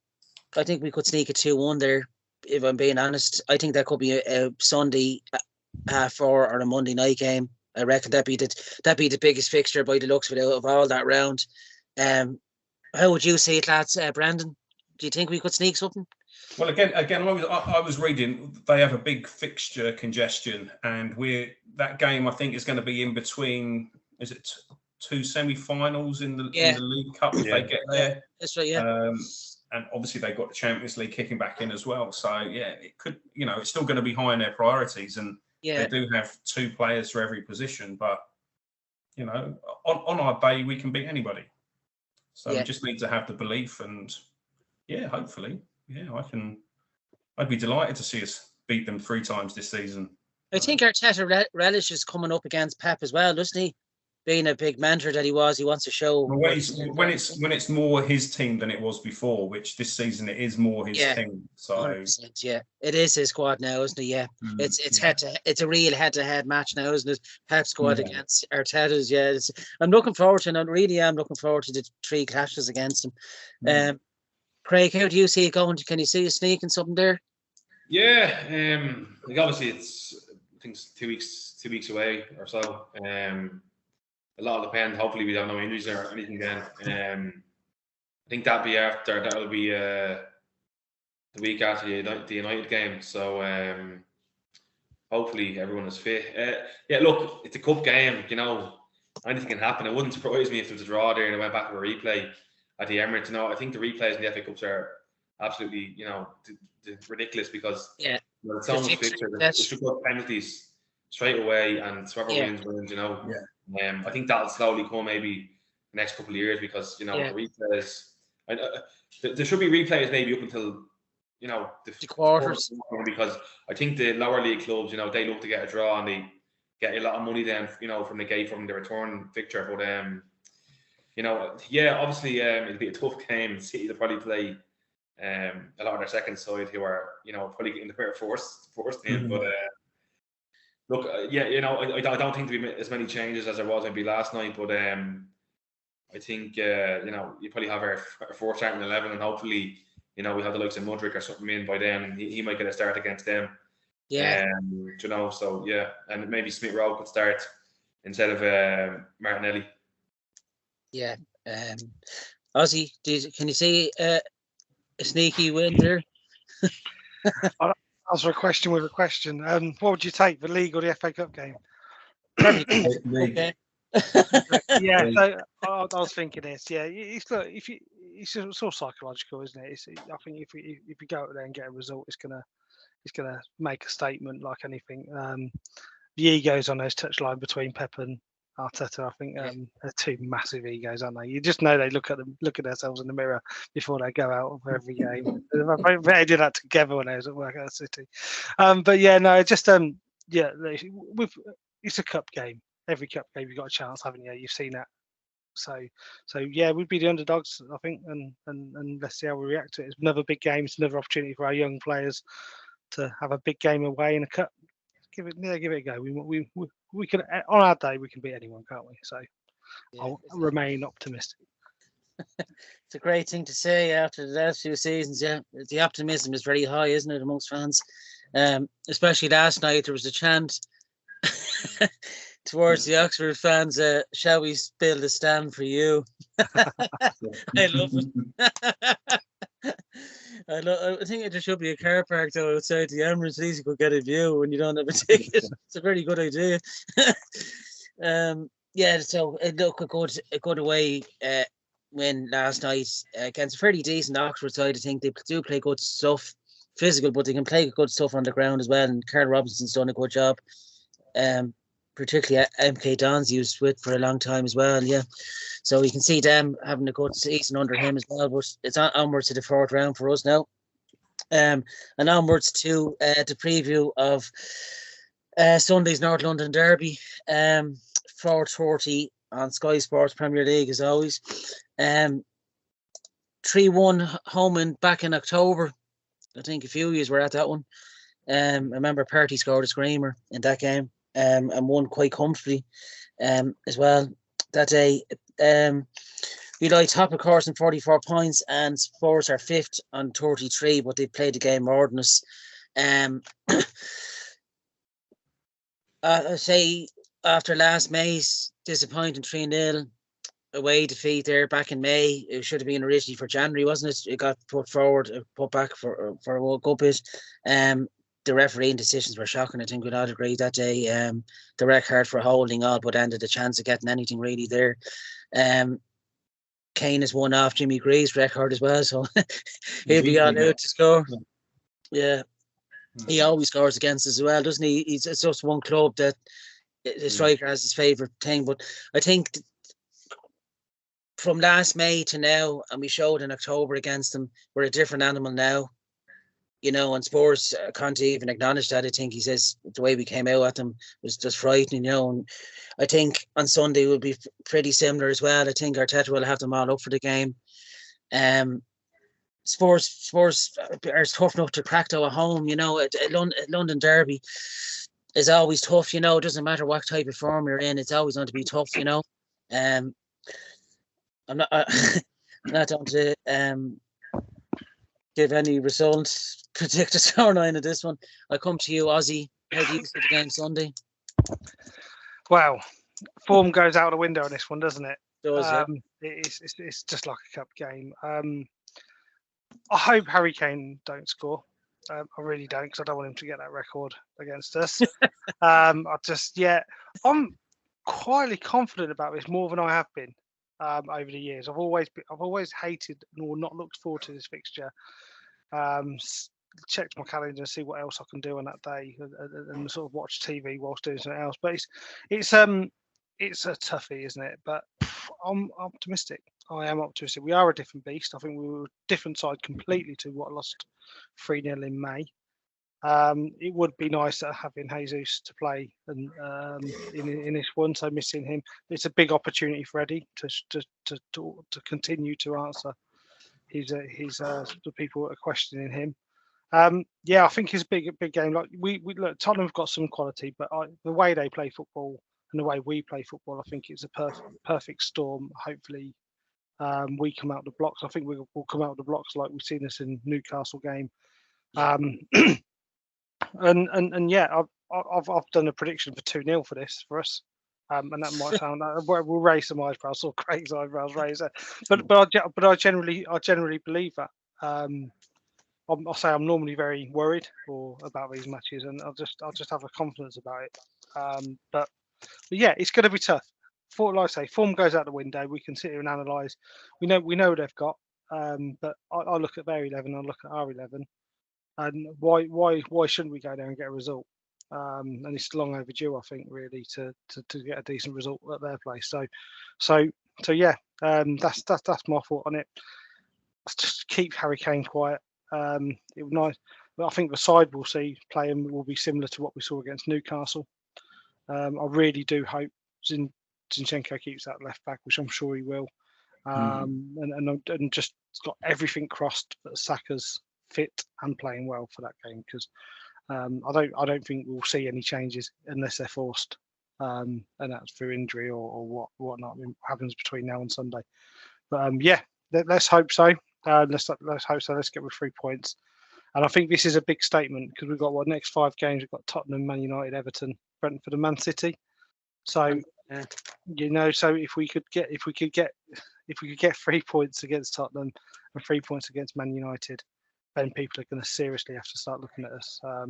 I think we could sneak a 2-1 there, if I'm being honest. I think that could be a Sunday 4 or a Monday night game. I reckon that'd be the biggest fixture by the looks of it out of all that round. How would you say it, lads? Brandon, do you think we could sneak something? Well, again, I was reading they have a big fixture congestion, and that game I think is going to be in between. Is it 2 semi-finals in the League Cup if they get there? That's right. Yeah. And obviously they've got the Champions League kicking back in as well. So it could, it's still going to be high in their priorities, and they do have 2 players for every position. But on our day we can beat anybody. So we just need to have the belief, and hopefully, I'd be delighted to see us beat them 3 times this season. I think Arteta relishes coming up against Pep as well, doesn't he? Being a big mentor that he wants to show. When it's more his team than it was before, which this season it is more his team. So it is his squad now, isn't it? Yeah, it's a real head-to-head match now, isn't it? Pep squad against Arteta's. Yeah, I'm looking forward to it. I really am looking forward to the 3 clashes against him. Craig, how do you see it going? Can you see a sneaking something there? Yeah, obviously it's I think it's 2 weeks away or so. A lot will depend. Hopefully, we don't have no injuries or anything then. I think that'll be the week after the United game. So hopefully everyone is fit. Yeah, look, it's a cup game. You know, anything can happen. It wouldn't surprise me if there was a draw there and it went back to a replay at the Emirates. You know, I think the replays in the FA Cups are absolutely, you know, ridiculous because it's so much fixture. It should go penalties straight away, and whoever wins. You know, I think that'll slowly come maybe the next couple of years because you know the replays. There should be replays maybe up until you know the quarters because I think the lower league clubs, you know, they look to get a draw and they get a lot of money then, you know, from the return fixture. But you know, yeah, obviously it'll be a tough game. City will probably play a lot of their second side who are, you know, probably getting the better force in. But look, yeah, you know, I don't think there'll be as many changes as there was maybe last night. But I think you know, you probably have our fourth starting 11, and hopefully, you know, we have the likes of Mudryk or something in by then, and he might get a start against them. Yeah. You know, so yeah, and maybe Smith Rowe could start instead of Martinelli. Yeah. Ozzy, can you see a sneaky win there? I'll answer a question with a question. What would you take, the league or the FA Cup game? Okay. Yeah, so I was thinking this. Yeah, it's look, it's sort of psychological, isn't it? I think if you go out there and get a result, it's gonna make a statement like anything. The egos on those touchline between Pep and Arteta, I think they're two massive egos, aren't they? You just know they look at themselves in the mirror before they go out for every game. They did that together when they was at work at City. But yeah, no, just yeah, it's a cup game. Every cup game you've got a chance, haven't you? You've seen that. So yeah, we'd be the underdogs, I think, and let's see how we react to it. It's another big game. It's another opportunity for our young players to have a big game away in a cup. Give it a go. We can, on our day, we can beat anyone, can't we? So I'll remain optimistic. It's a great thing to say after the last few seasons. Yeah, the optimism is very high, isn't it, amongst fans? Especially last night, there was a chant towards the Oxford fans, shall we build a stand for you? I love it. I think there should be a car park though outside the Emirates. At least you could get a view when you don't have a ticket. It's a very good idea. Yeah, so look, a good away win last night against a fairly decent Oxford side. I think they do play good stuff, physical, but they can play good stuff on the ground as well. And Carl Robinson's done a good job. Particularly MK Don's used with for a long time as well. Yeah, so you can see them having a good season under him as well. But it's onwards to the fourth round for us now, and onwards to the preview of Sunday's North London Derby, 4:30 on Sky Sports Premier League as always. 3-1 home and back in October. I think a few years were at that one. I remember Perty scored a screamer in that game. And won quite comfortably as well that day. We lie top of course in 44 points, and Spurs are fifth on 33, but they played the game more than us. I say after last May's disappointing 3-0 away defeat there back in May, it should have been originally for January, wasn't it? It got put back for a good bit. The refereeing decisions were shocking. I think we'd all agree that day. The red card for holding all but ended the chance of getting anything really there. Kane has won off Jimmy Greaves' record as well, so he'll be on out to score. Yeah, he always scores against us as well, doesn't he? It's just one club that the striker has his favourite thing. But I think from last May to now, and we showed in October against them, we're a different animal now. You know, and Spurs can't even acknowledge that. I think he says the way we came out at them was just frightening, you know. And I think on Sunday will be pretty similar as well. I think Arteta will have them all up for the game. Spurs are tough enough to crack though at home, you know. London Derby is always tough, you know. It doesn't matter what type of form you're in, it's always going to be tough, you know. I'm not going to give any results. Predict a scoreline of this one. I come to you, Ozzy. How do you see the game Sunday? Well, form goes out the window on this one, doesn't it? It does, yeah. It's just like a cup game. I hope Harry Kane don't score. I really don't, because I don't want him to get that record against us. I'm quietly confident about this more than I have been over the years. I've always hated or not looked forward to this fixture. Checked my calendar and see what else I can do on that day, and sort of watch TV whilst doing something else. But it's a toughie, isn't it? But I'm optimistic. I am optimistic. We are a different beast. I think we were a different side completely to what lost 3-0 in May. It would be nice having Jesus to play and in this one. So missing him, it's a big opportunity for Eddie to continue to answer the people that are questioning him. I think it's a big game. Like we look, Tottenham have got some quality, but the way they play football and the way we play football, I think it's a perfect storm. Hopefully, we come out the blocks. I think we'll come out the blocks like we've seen us in Newcastle game. I've done a prediction for 2-0 for us. And that might sound we'll raise some eyebrows, or Craig's eyebrows raise it. But I generally believe that. I'll say I'm normally very worried about these matches, and I'll just have a confidence about it. But yeah, it's going to be tough. Like I say, form goes out the window. We can sit here and analyse. We know what they've got. But I look at their 11. I look at our 11, and why shouldn't we go there and get a result? And it's long overdue, I think, really, to get a decent result at their place. So yeah, that's my thought on it. Let's just keep Harry Kane quiet. It was nice, but I think the side we'll see playing will be similar to what we saw against Newcastle. I really do hope Zinchenko keeps that left back, which I'm sure he will. And just got everything crossed that Saka's fit and playing well for that game, because I don't think we'll see any changes unless they're forced, and that's through injury or whatnot happens between now and Sunday. But let's hope so. Let's hope so. Let's get with 3 points. And I think this is a big statement, because we've got next 5 games. We've got Tottenham, Man United, Everton, Brentford, and Man City. So so if we could get 3 points against Tottenham and 3 points against Man United, then people are going to seriously have to start looking at us. I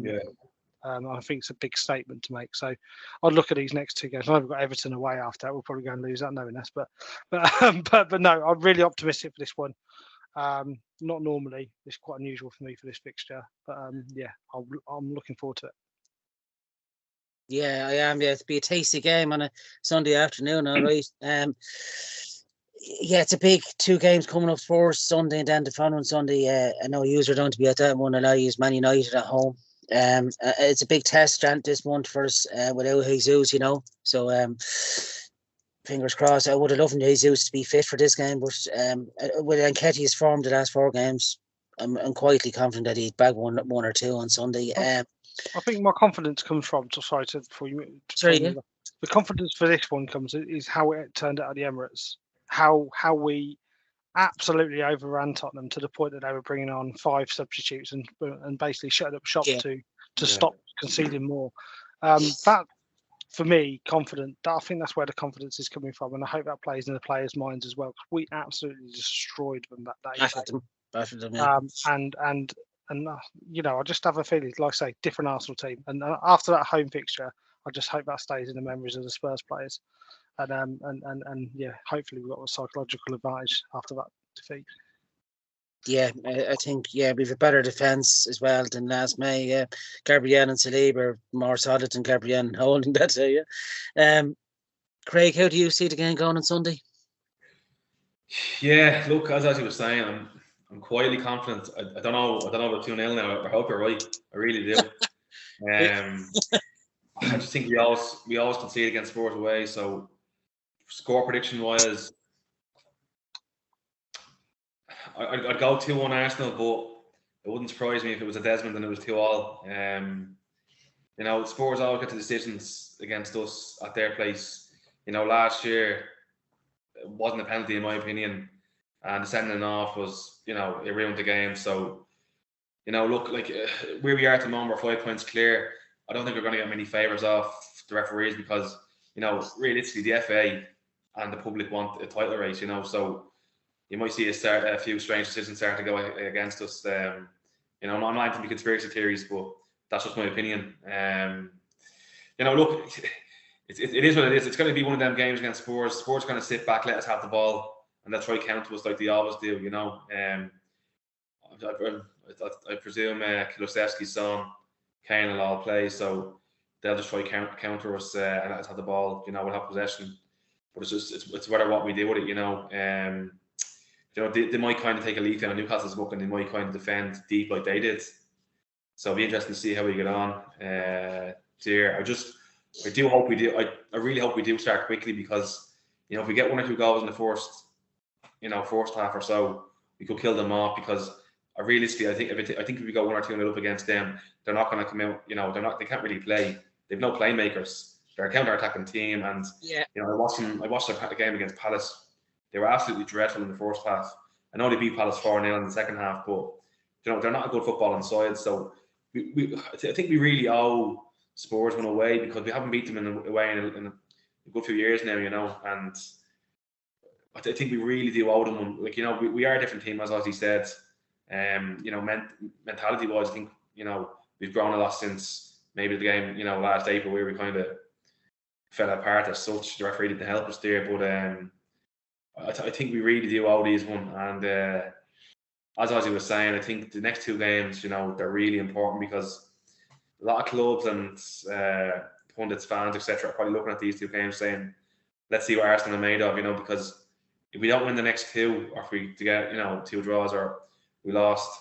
think it's a big statement to make. So I'd look at these next 2 games. I know we've got Everton away after that. We'll probably go and lose that, knowing us. But no, I'm really optimistic for this one. Not normally. It's quite unusual for me for this fixture. But I'm looking forward to it. Yeah, I am. Yeah, it'll be a tasty game on a Sunday afternoon. All right. It's a big 2 games coming up for us, Sunday and then the following Sunday. I know yous are going to be at that one, and I use Man United at home. It's a big test this month for us without Jesus, So fingers crossed. I would have loved Jesus to be fit for this game, but with Nketiah's form the last 4 games, I'm quietly confident that he'd bag one or 2 on Sunday. I think my confidence comes from. The confidence for this one is how it turned out at the Emirates. How we absolutely overran Tottenham to the point that they were bringing on 5 substitutes and basically shut up shop to stop conceding more. That, for me, confident. I think that's where the confidence is coming from, and I hope that plays in the players' minds as well, because we absolutely destroyed them that day. Bashed them, yeah. I just have a feeling, like I say, different Arsenal team. And after that home fixture, I just hope that stays in the memories of the Spurs players. And hopefully we've got a psychological advantage after that defeat. Yeah, I think we've a better defence as well than last May. Yeah, Gabriel and Saliba are more solid than Gabriel and Holding. That Craig, how do you see the game going on Sunday? Yeah, look, as I was saying, I'm quietly confident. I don't know about 2-0 now. I hope you're right. I really do. I just think we always concede against Spurs away. So score prediction wise, I'd go 2-1 Arsenal, but it wouldn't surprise me if it was a Desmond and it was 2-2. Spurs always get the decisions against us at their place. Last year it wasn't a penalty in my opinion, and the sending off was, it ruined the game. So, look, where we are at the moment, we're 5 points clear. I don't think we're going to get many favours off the referees because, realistically, the FA and the public want a title race, So you might see a few strange decisions start to go against us You know, I'm not into the conspiracy theories, but that's just my opinion. You know, look, it is what it is. It's going to be one of them games against Spurs. Spurs going to sit back, let us have the ball, and they'll try to counter us like they always do. You know, I presume Kulusevski's son, Kane will all play, so they'll just try to counter us and let us have the ball. You know, we'll have possession, but it's whether what we do with it. You know, you know, they might kind of take a leaf out of Newcastle's book and they might kind of defend deep like they did. So it'll be interesting to see how we get on. Dear, I do hope we do. I really hope we do start quickly, because you know, if we get 1 or 2 goals in the first half or so, we could kill them off. Because realistically, I think if we go 1 or 2 up against them, they're not going to come out. You know, they can't really play. They've no playmakers. They're a counter-attacking team, and you know, I watched the game against Palace. They were absolutely dreadful in the first half. I know they beat Palace 4-0 in the second half, but you know, they're not a good footballing side. So I think we really owe Spurs one away, because we haven't beat them in a good few years now, you know. And I think we really do owe them one. Like, you know, we are a different team, as Ozzy said. You know, mentality-wise, I think, you know, we've grown a lot since maybe the game, you know, last April, where we kind of fell apart as such. The referee didn't help us there, but I think we really do owe these one. And as Ozzy was saying, I think the next 2 games, you know, they're really important, because a lot of clubs and pundits, fans, etc., are probably looking at these 2 games saying, let's see what Arsenal are made of, you know, because if we don't win the next 2, or if we get, you know, 2 draws, or we lost,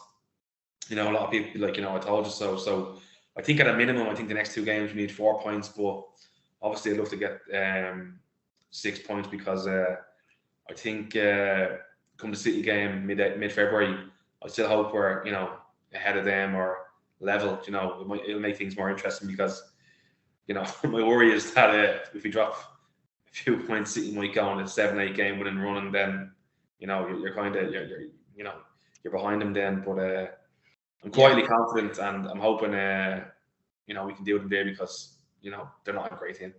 you know, a lot of people like, you know, I told you so. So I think at a minimum, I think the next 2 games we need 4 points, but obviously I'd love to get 6 points, because I think come the City game mid-February, I still hope we're, you know, ahead of them or level. You know, it'll make things more interesting, because, you know, my worry is that if we drop a few points, City might go on a 7-8 game winning run, and then, you know, you're kind of you know, you're behind them then. But I'm quietly confident, and I'm hoping you know, we can deal with them there, because, you know, they're not a great team.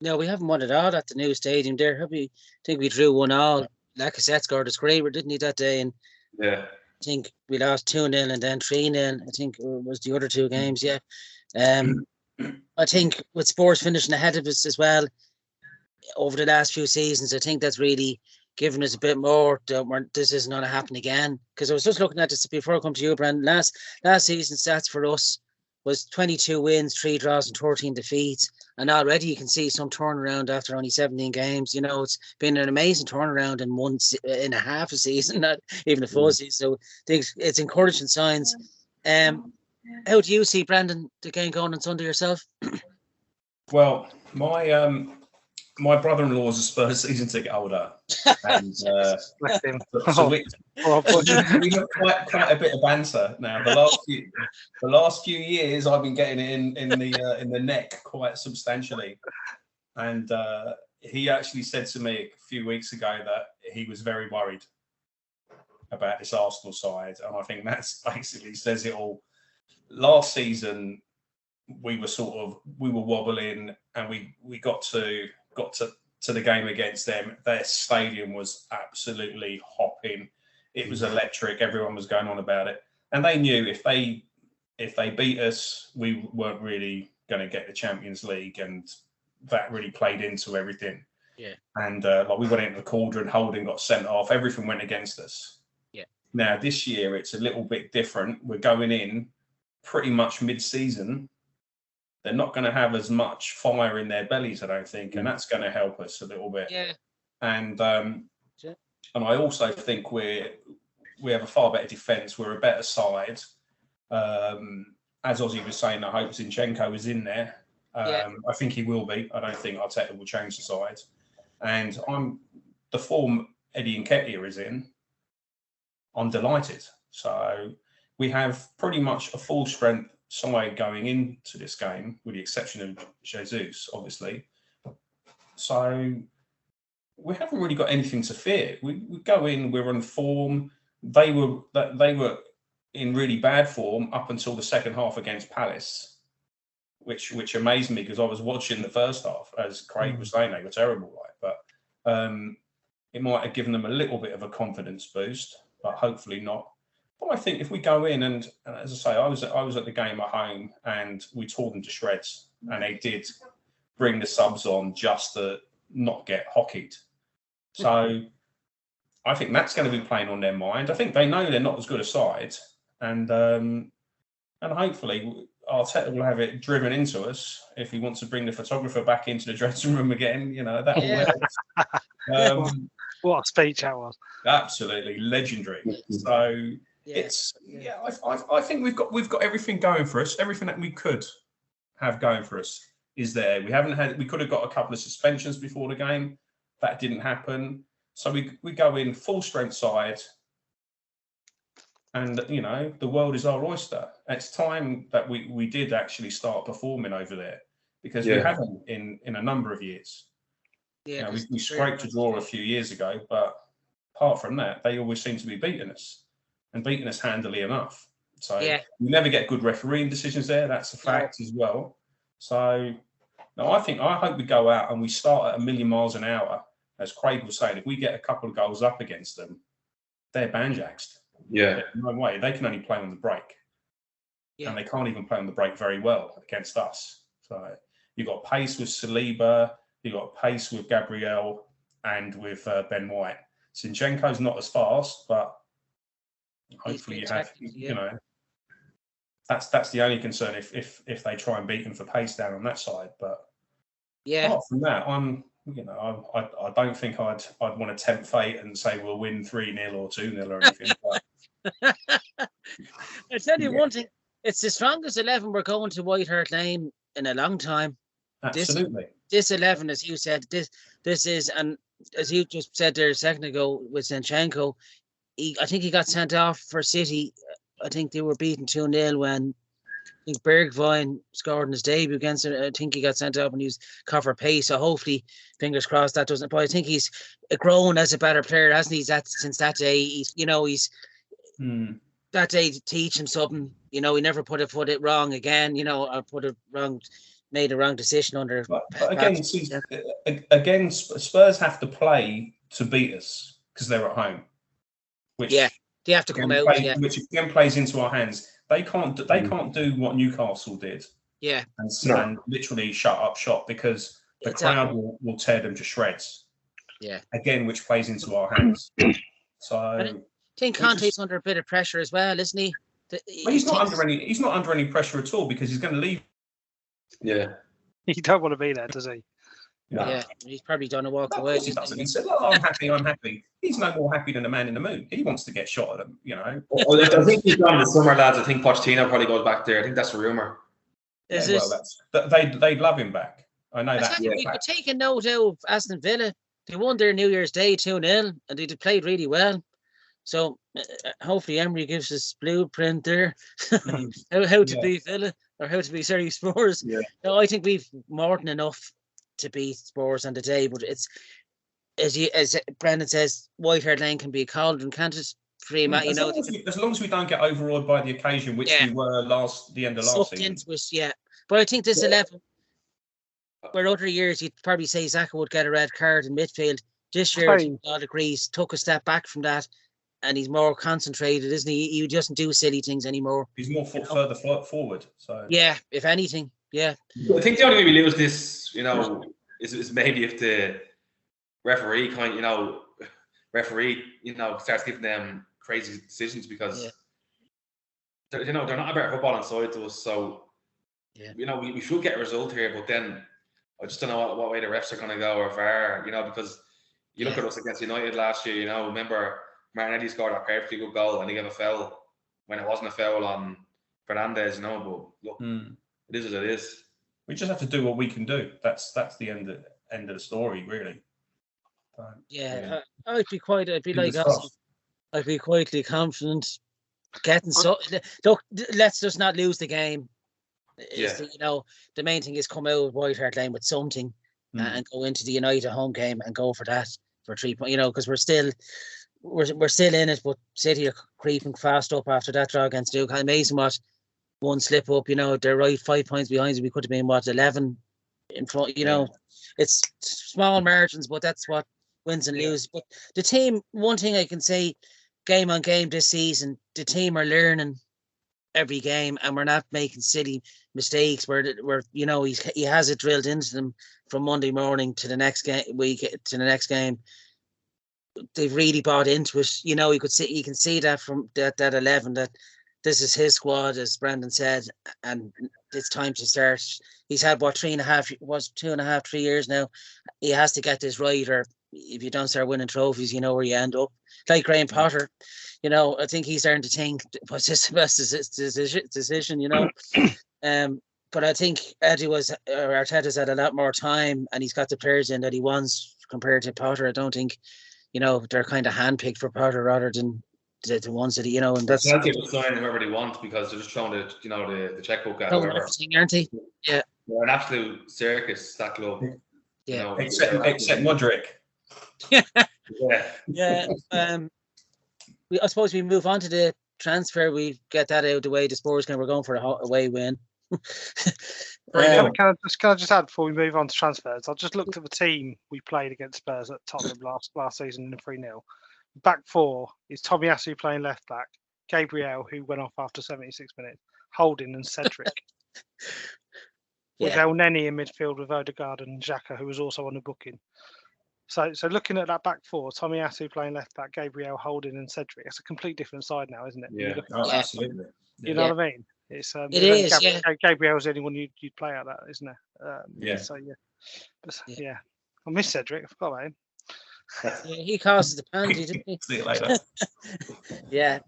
No, we haven't won it all at the new stadium there. I think we drew 1-1. Lacazette scored a scraper, didn't he, that day? And yeah, I think we lost 2-0 and then 3-0. I think was the other 2 games. Yeah. I think with Spurs finishing ahead of us as well over the last few seasons, I think that's really given us a bit more. This isn't going to happen again. Because I was just looking at this before I come to you, Brandon. Last season's stats for us was 22 wins, 3 draws, and 13 defeats. And already you can see some turnaround after only 17 games. You know, it's been an amazing turnaround in 1.5 a season, not even a full season. So I think it's encouraging signs. How do you see, Brandon, the game going on Sunday yourself? Well, my brother-in-law is a Spurs season ticket holder, and so we have quite a bit of banter now. The last few years, I've been getting it in the neck quite substantially, and he actually said to me a few weeks ago that he was very worried about this Arsenal side, and I think that's basically says it all. Last season, we were wobbling, and we got to the game against them. Their stadium was absolutely hopping. It was electric. Everyone was going on about it, and they knew if they beat us, we weren't really going to get the Champions League, and that really played into everything. Yeah. And like we went into the cauldron, Holding got sent off. Everything went against us. Yeah. Now this year it's a little bit different. We're going in pretty much mid-season. They're not going to have as much fire in their bellies, I don't think, and that's going to help us a little bit. Yeah. And I also think we have a far better defence. We're a better side. As Ozzy was saying, I hope Zinchenko is in there. I think he will be. I don't think Arteta will change the side. And the form Eddie Nketiah is in, I'm delighted. So we have pretty much a full strength side going into this game, with the exception of Jesus, obviously. So we haven't really got anything to fear. We go in, we're on form. They were in really bad form up until the second half against Palace, which amazed me, because I was watching the first half, as Craig was saying, they were terrible, but it might have given them a little bit of a confidence boost, but hopefully not. But I think if we go in and as I say, I was at the game at home and we tore them to shreds, and they did bring the subs on just to not get hockeyed. So I think that's going to be playing on their mind. I think they know they're not as good a side, and hopefully Arteta will have it driven into us if he wants to bring the photographer back into the dressing room again. That will help. What a speech that was! Absolutely legendary. So I think we've got everything going for us. Everything that we could have going for us is there. We could have got a couple of suspensions before the game. That didn't happen. So we go in full strength side, and the world is our oyster. It's time that we did actually start performing over there, because we haven't in a number of years. Yeah, we scraped a draw a few years ago, but apart from that, they always seem to be beating us handily enough. So we never get good refereeing decisions there. That's a fact as well. So no, I hope we go out and we start at 1,000,000 miles an hour. As Craig was saying, if we get a couple of goals up against them, they're banjaxed. Yeah. No way. They can only play on the break. Yeah. And they can't even play on the break very well against us. So you've got pace with Saliba, you've got pace with Gabriel, and with Ben White. Zinchenko's not as fast, but hopefully you have, that's the only concern if they try and beat him for pace down on that side. But apart from that, I don't think I'd want to tempt fate and say we'll win 3-0 or 2-0 or anything. But I tell you one thing, it's the strongest 11 we're going to White Hart Lane in a long time. Absolutely. This 11, as you said, this is, and as you just said there a second ago with Zinchenko, I think he got sent off for City. I think they were beaten 2-0 when I think Bergwijn scored in his debut against it. I think he got sent off and he was cover pace. So hopefully, fingers crossed, that doesn't. But I think he's grown as a better player, hasn't he? Since that day, he's that day to teach him something. He never put it wrong again. Or made a wrong decision under. But again, Spurs have to play to beat us because they're at home. Which they have to come out. Which again plays into our hands. They can't do what Newcastle did. Yeah. And literally shut up shop because the crowd will tear them to shreds. Yeah. Again, which plays into our hands. So I think Conte's under a bit of pressure as well, isn't he? He's not under any pressure at all because he's going to leave. Yeah. He don't want to be there, does he? No. Yeah, he's probably done a walk away. He doesn't. He said, I'm happy. He's no more happy than the man in the moon. He wants to get shot at him, Well, I think he's gone this summer, lads. I think Pochettino probably goes back there. I think that's a rumour. They'd love him back. I know that. We could take a note out of Aston Villa. They won their New Year's Day 2-0 and they played really well. So hopefully Emery gives us blueprint there. how to beat Villa or how to beat Spurs. Yeah. No, I think we've more than enough to beat Spurs on the day, but it's as Brendan says, White Hart Lane can be a cauldron, can't it? As long as we don't get overawed by the occasion, which we were the end of last season. But I think this 11, where other years you'd probably say Xhaka would get a red card in midfield. This year, God agrees, took a step back from that, and he's more concentrated, isn't he? He doesn't do silly things anymore. He's more further forward. So if anything. Yeah. I think the only way we lose this, is maybe if the referee starts giving them crazy decisions because they're not a better football inside to us. So we should get a result here, but then I just don't know what way the refs are going to go or VAR, because you look at us against United last year. Remember Martinelli scored a perfectly good goal and he gave a foul when it wasn't a foul on Fernandes. But look. It is as it is. We just have to do what we can do. That's the end of the story, really. I'd be quietly confident getting look, let's just not lose the game. The main thing is come out of White Hart Lane with something and go into the United home game and go for that for 3 points. Because we're still in it, but City are creeping fast up after that draw against Duke. Amazing what one slip up, they're right 5 points behind. We could have been 11 in front. It's small margins, but that's what wins and loses. But the team, one thing I can say, game on game this season, the team are learning every game, and we're not making silly mistakes where he has it drilled into them from Monday morning to the next game. They've really bought into it. You can see that from that 11 that this is his squad, as Brendan said, and it's time to start. He's had 3 years now. He has to get this right, or if you don't start winning trophies, you know where you end up. Like Graham Potter, I think he's starting to think, was this the best decision? But I think Arteta's had a lot more time, and he's got the players in that he wants compared to Potter. I don't think, they're kind of handpicked for Potter rather than the ones that and that's. They'll give sign whoever they want because they're just showing the checkbook at whoever. Aren't they? Yeah. They're an absolute circus, that club. Yeah. Except Modric. Yeah. I suppose we move on to the transfer. We get that out of the way. The Spurs we're going for a away win. Can I just add before we move on to transfers? I just looked at the team we played against Spurs at Tottenham last season in the 3-0. Back four is Tomiyasu playing left back, Gabriel, who went off after 76 minutes, Holding and Cedric. With El Neni in midfield with Odegaard and Xhaka, who was also on the booking. So looking at that back four, Tomiyasu playing left back, Gabriel, Holding and Cedric, it's a complete different side now, isn't it? Yeah, absolutely. You know what I mean? It's it is. Gabriel's the only one you'd play out that, isn't it? Yeah. So yeah. I miss Cedric. I forgot about him. He causes the penalty, didn't he? See you later. Yeah,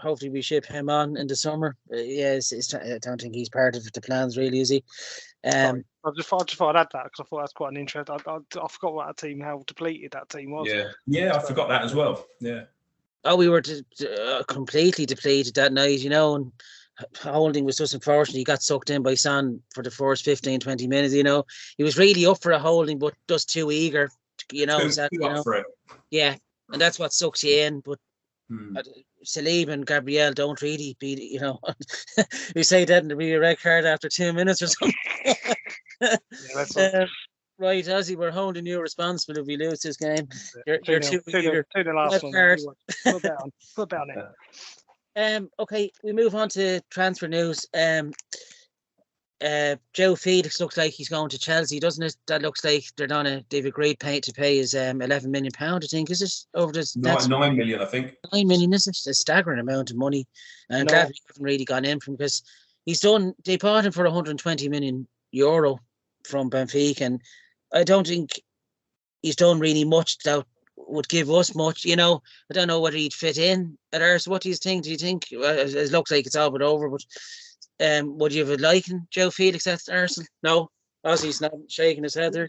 hopefully we ship him on in the summer. I don't think he's part of the plans, really, is he? I just thought I'd add that because I thought that's quite an interest. I forgot what how depleted that team was. Yeah, I forgot that as well. Yeah. Oh, we were completely depleted that night, and Holding was just unfortunate. He got sucked in by Son for the first 15-20 minutes. He was really up for a Holding, but just too eager. For it. Yeah, and that's what sucks you in. But Saliba and Gabriel don't really be, we say that and be a red card after 2 minutes or something. Right, Ozzy, we're holding you responsible if we lose this game. You're too eager. The last one. Put down it. Okay, we move on to transfer news. Joe Felix looks like he's going to Chelsea, doesn't it? That looks like they've agreed to pay his £11 million, I think, is it? Over this 9 million, I think. 9 million, is it? A staggering amount of money. And I'm glad we haven't really gone in from, because they bought him for €120 million from Benfica, and I don't think he's done really much that would give us much. I don't know whether he'd fit in at ours. What do you think? Do you think it looks like it's all but over, but would you have likened Joe Felix at Arsenal? No, Ozzy's not shaking his head there.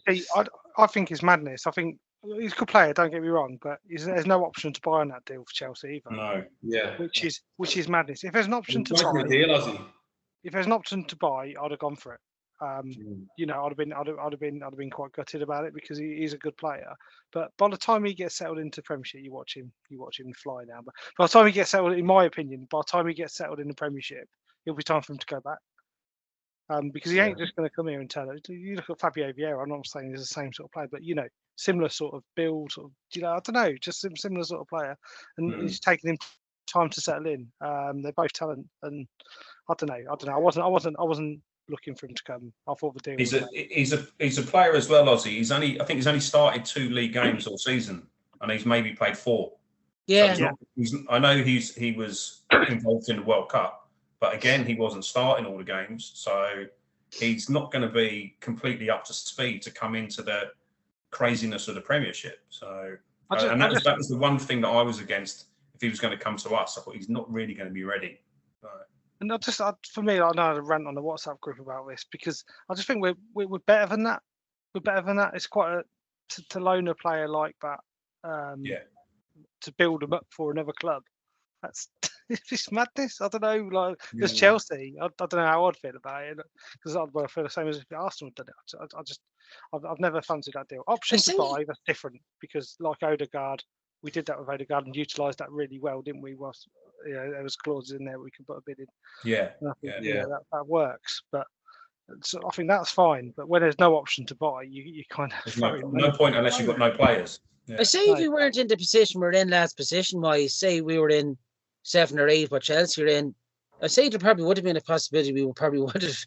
I think it's madness. I think he's a good player. Don't get me wrong, but there's no option to buy on that deal for Chelsea either. No, yeah, which is madness. If there's an option to buy, I'd have gone for it. I'd have been quite gutted about it because he's a good player. But by the time he gets settled into Premiership, you watch him fly now. But by the time he gets settled, in my opinion, by the time he gets settled in the Premiership, it'll be time for him to go back. Because he ain't just going to come here and tell it. You look at Fabio Vieira. I'm not saying he's the same sort of player, but similar sort of build, I don't know, just similar sort of player, and he's taking him time to settle in. They're both talent, and I don't know. I wasn't looking for him to come. I thought the deal. He's a player as well, Ozzy. I think he's only started 2 league games all season, and he's maybe played 4. Yeah. So I know he was involved in the World Cup. But again, he wasn't starting all the games, so he's not going to be completely up to speed to come into the craziness of the Premiership. So, that was the one thing that I was against. If he was going to come to us, I thought he's not really going to be ready. Right. And for me, I know I rant on the WhatsApp group about this because I just think we're better than that. We're better than that. It's quite to loan a player like that. To build them up for another club. That's it's madness. I don't know. There's Chelsea. I don't know how I'd feel about it because I'd feel the same as if Arsenal had done it. I've never fancied that deal. Option to buy, that's different because like Odegaard, we did that with Odegaard and utilised that really well, didn't we? There was clauses in there we could put a bid in. Yeah. That works. But so I think that's fine. But when there's no option to buy, you kind of no point unless you've got no players. Yeah. I say if we weren't in the position we're in last position-wise, say we were in 7 or 8, what Chelsea are in, I say there probably would have been a possibility we would have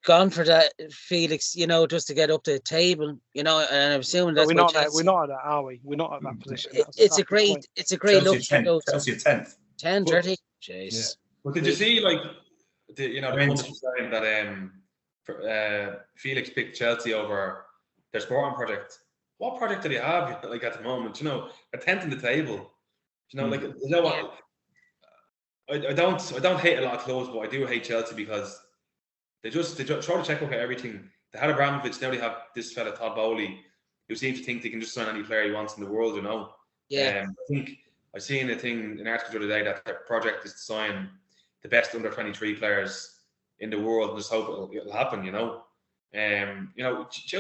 gone for that, Felix, just to get up the table, and I'm assuming that's we're why not Chelsea, there. We're not at that, are we? We're not at that position. It's a great Chelsea look. Chelsea are 10th. 10, 30. Jeez. Yeah. But did you see the pundits saying that Felix picked Chelsea over their sporting project? What project do they have at the moment? They're 10th in the table. What? I don't hate a lot of clubs, but I do hate Chelsea because they try to check out everything. They had Abramovich, now they have this fella Todd Bowley, who seems to think they can just sign any player he wants in the world. Yeah. I think I seen an article the other day that their project is to sign the best under 23 players in the world, and just hope it'll happen. Joe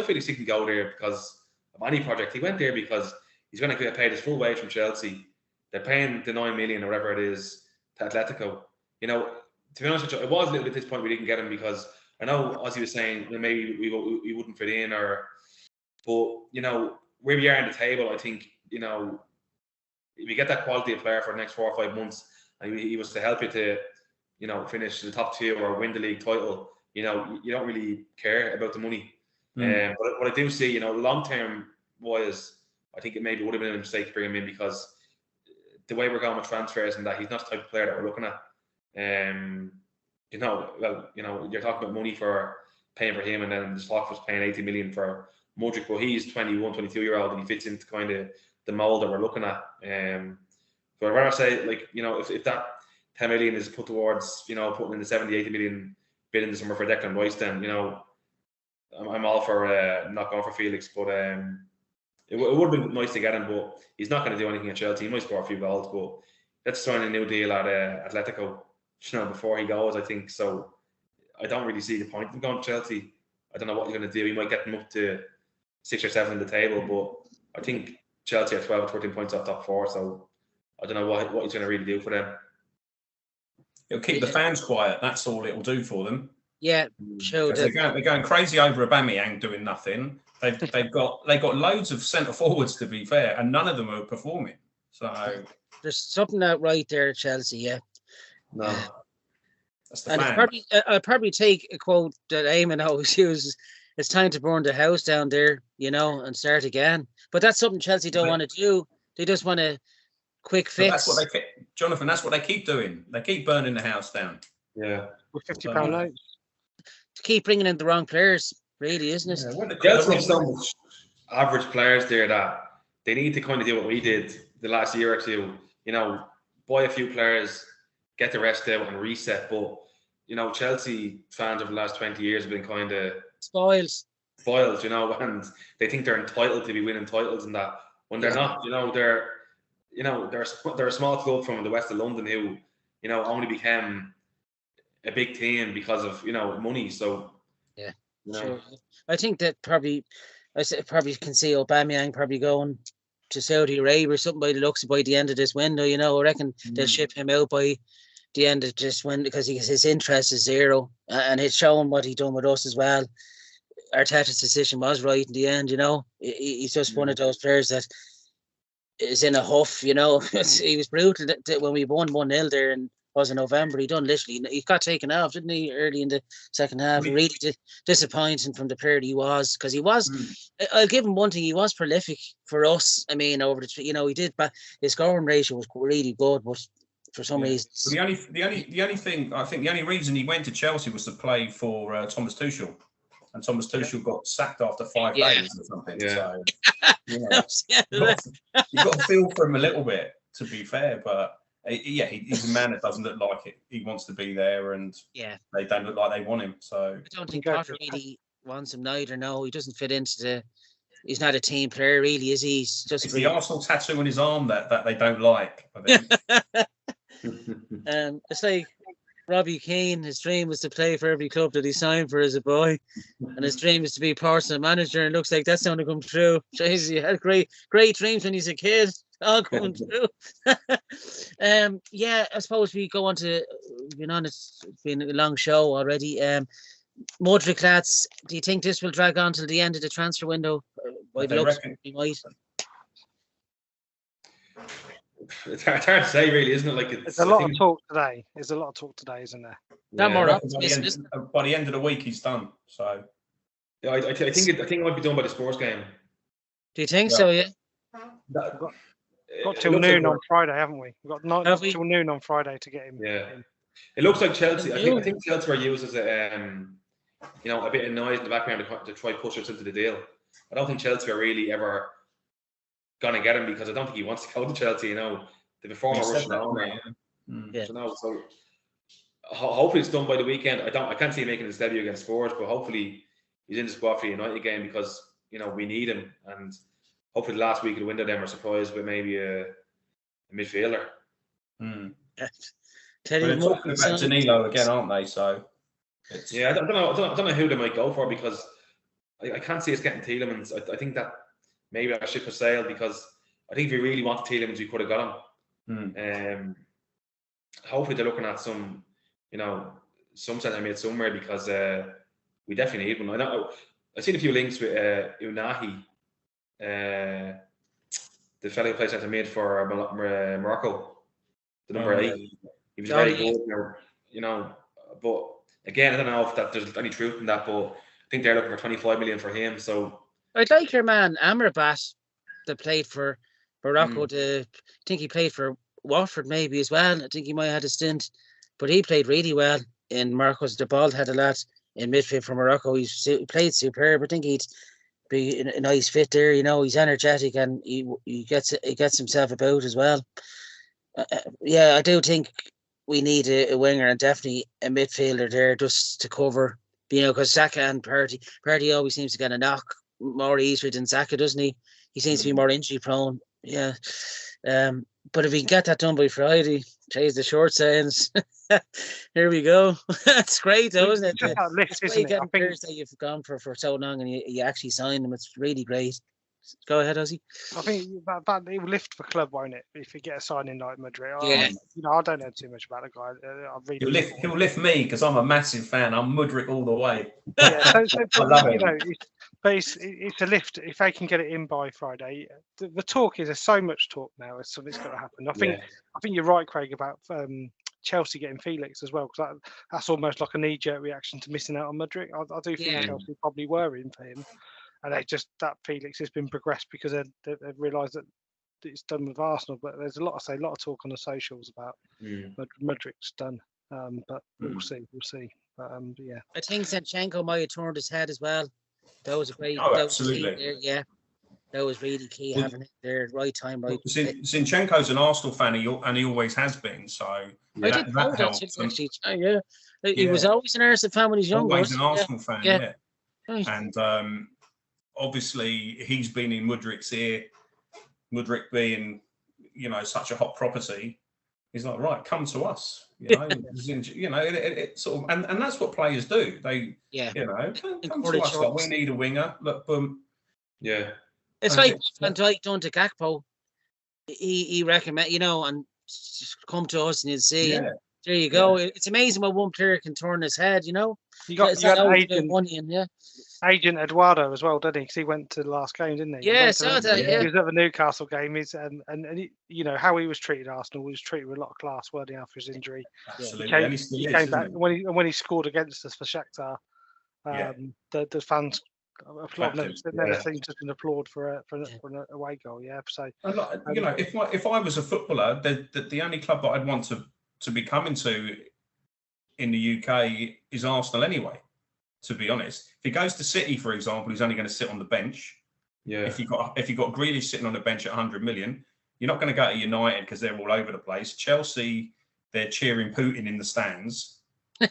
Felix didn't go there because of any project. He went there because he's going to get paid his full wage from Chelsea. They're paying the 9 million or whatever it is to Atletico. To be honest with you, it was a little bit disappointing we didn't get him, because I know Ozzy was saying maybe we wouldn't fit in, but where we are in the table, I think if you get that quality of player for the next 4 or 5 months, and he was to help you to finish the top 2 or win the league title, you don't really care about the money. But what I do see, long term wise, I think it maybe would have been a mistake to bring him in, because the way we're going with transfers and that, he's not the type of player that we're looking at. You're talking about money for paying for him, and then the stock was paying 80 million for Modric, but he's 21, 22-year-old, and he fits into kind of the mold that we're looking at. But I'd rather say, if that 10 million is put towards, putting in the 70, 80 million bid in the summer for Declan Rice, then, I'm all for not going for Felix, but it would have been nice to get him, but he's not going to do anything at Chelsea. He might score a few goals, but let's sign a new deal at Atletico, before he goes, I think. So I don't really see the point of going to Chelsea. I don't know what he's going to do. He might get them up to 6 or 7 in the table, but I think Chelsea are 12 or 13 points off top 4, so I don't know what he's going to really do for them. It'll keep the fans quiet. That's all it'll do for them. Yeah, sure. They're going crazy over Aubameyang doing nothing. They've got loads of centre forwards, to be fair, and none of them are performing. So there's something out right there at Chelsea. Yeah. No. That's the and I'll probably take a quote that Eamon always uses: "It's time to burn the house down there, and start again." But that's something Chelsea don't want to do. They just want a quick fix. That's what Jonathan. That's what they keep doing. They keep burning the house down. Yeah, with £50 notes. To keep bringing in the wrong players, really, isn't it? Yeah, Chelsea have so much average players there that they need to kind of do what we did the last year or two. Buy a few players, get the rest out, and reset. But Chelsea fans over the last 20 years have been kind of spoiled, and they think they're entitled to be winning titles, and that when they're not. They're a small club from the west of London who only became a big team because of money. So yeah, sure. I think that probably can see Aubameyang probably going to Saudi Arabia or something by the looks by the end of this window. I reckon they'll ship him out by the end of this window because his interest is zero, and it's showing what he done with us as well. Arteta's decision was right in the end. He's just one of those players that is in a huff. He was brutal when we won 1-0 there in November. He got taken off, didn't he, early in the second half? Really disappointing from the player he was, because he was. I'll give him one thing: he was prolific for us. I mean, over the he did, but his scoring ratio was really good, but for some reason, the only thing I think the only reason he went to Chelsea was to play for Thomas Tuchel, and Thomas Tuchel got sacked after 5 days or something. Yeah. So you got to feel for him a little bit, to be fair, but. He's a man that doesn't look like it. He wants to be there, and they don't look like they want him. So I don't think Potter really wants him neither. No, he doesn't fit into he's not a team player, really, is he? He's just it's the Arsenal tattoo on his arm that they don't like. I think. It's like Robbie Keane. His dream was to play for every club that he signed for as a boy, and his dream is to be personal manager. And it looks like that's going to come true. Jeez, he had great dreams when he's a kid. All coming through. I suppose we go on to, being honest, it's been a long show already. Modric, lads, do you think this will drag on till the end of the transfer window? By the looks, he might. It's hard to say, really, isn't it? Like There's a lot of talk today. There's a lot of talk today, isn't there? Not more by optimism. the end of the week, he's done. So yeah, I think it might be done by the sports game. Do you think so? Yeah. Got till noon on Friday, haven't we? We've got till noon on Friday to get him. Yeah. It looks like Chelsea. I think Chelsea were used as a bit of noise in the background to try push us into the deal. I don't think Chelsea are really ever gonna get him because I don't think he wants to go to Chelsea. The former Russian owner. So hopefully it's done by the weekend. I can't see him making his debut against Spurs, but hopefully he's in the squad for the United game because we need him, and hopefully the last week of the window then we're surprised with maybe a midfielder. They're talking about Danilo again, aren't they? So I don't know who they might go for because I can't see us getting Tielemans. I think that maybe our ship has sailed because I think if we really wanted Tielemans, we could have got him. Hopefully they're looking at some centre mid somewhere because we definitely need one. I've seen a few links with Unahi, the fellow who plays centre mid for Morocco, the number 8. He was very good, but again, I don't know if there's any truth in that, but I think they're looking for 25 million for him. So I'd like your man Amrabat that played for Morocco. I think he played for Watford maybe as well. I think he might have had a stint, but he played really well in Morocco's. The ball had a lot in midfield for Morocco. He played superb. I think he'd be a nice fit there. He's energetic and he gets himself about as well. I do think we need a winger and definitely a midfielder there just to cover, because Saka and Partey always seems to get a knock more easily than Saka, doesn't he? He seems to be more injury prone. Yeah. But if we can get that done by Friday, change the short sayings. Here we go. That's great, though, isn't it? Just that lift, isn't it? I think players that you've gone for so long and you actually signed them. It's really great. Go ahead, Ozzy. I think that it will lift the club, won't it? If you get a signing like Madrid. Yeah. I don't know too much about the guy. He'll lift me because I'm a massive fan. I'm Mudryk all the way. Yeah, I love it. But it's a lift if they can get it in by Friday. The talk is there's so much talk now. Something's got to happen. I think you're right, Craig, about Chelsea getting Felix as well, because that's almost like a knee-jerk reaction to missing out on Mudryk. I do think Chelsea probably were in for him. And that Felix has been progressed because they've realised that it's done with Arsenal. But there's a lot of talk on the socials about Mudryk's done. But we'll see. But yeah. I think Zinchenko might have turned his head as well. That was a great. Oh, absolutely. There, yeah. That was really key, having it there, right time, right. Zinchenko's an Arsenal fan, and he always has been. So that helps. Yeah. He was always an Arsenal fan when he was younger. Always an Arsenal fan, yeah. Right. And obviously, he's been in Mudryk's ear. Mudryk being, such a hot property, he's like, right, come to us. It sort of, and that's what players do. They, come to us. Like, we need a winger. Look, boom. Yeah. It's like Van Dijk done to Gakpo. He recommend, and just come to us and you'll see. Yeah. There you go. Yeah. It's amazing what one player can turn his head. You got agent Eduardo as well, didn't he? Because he went to the last game, didn't he? Yeah, he was at the Newcastle game. How he was treated at Arsenal, he was treated with a lot of class, weren't he, after his injury? Absolutely. He came back when he scored against us for Shakhtar. The fans applauded. Never seemed to applaud for an away goal. Yeah, so if I was a footballer, the only club that I'd want to be coming to in the UK is Arsenal anyway. To be honest, if he goes to City, for example, he's only going to sit on the bench. Yeah. If you got Grealish sitting on the bench at 100 million, you're not going to go to United because they're all over the place. Chelsea, they're cheering Putin in the stands.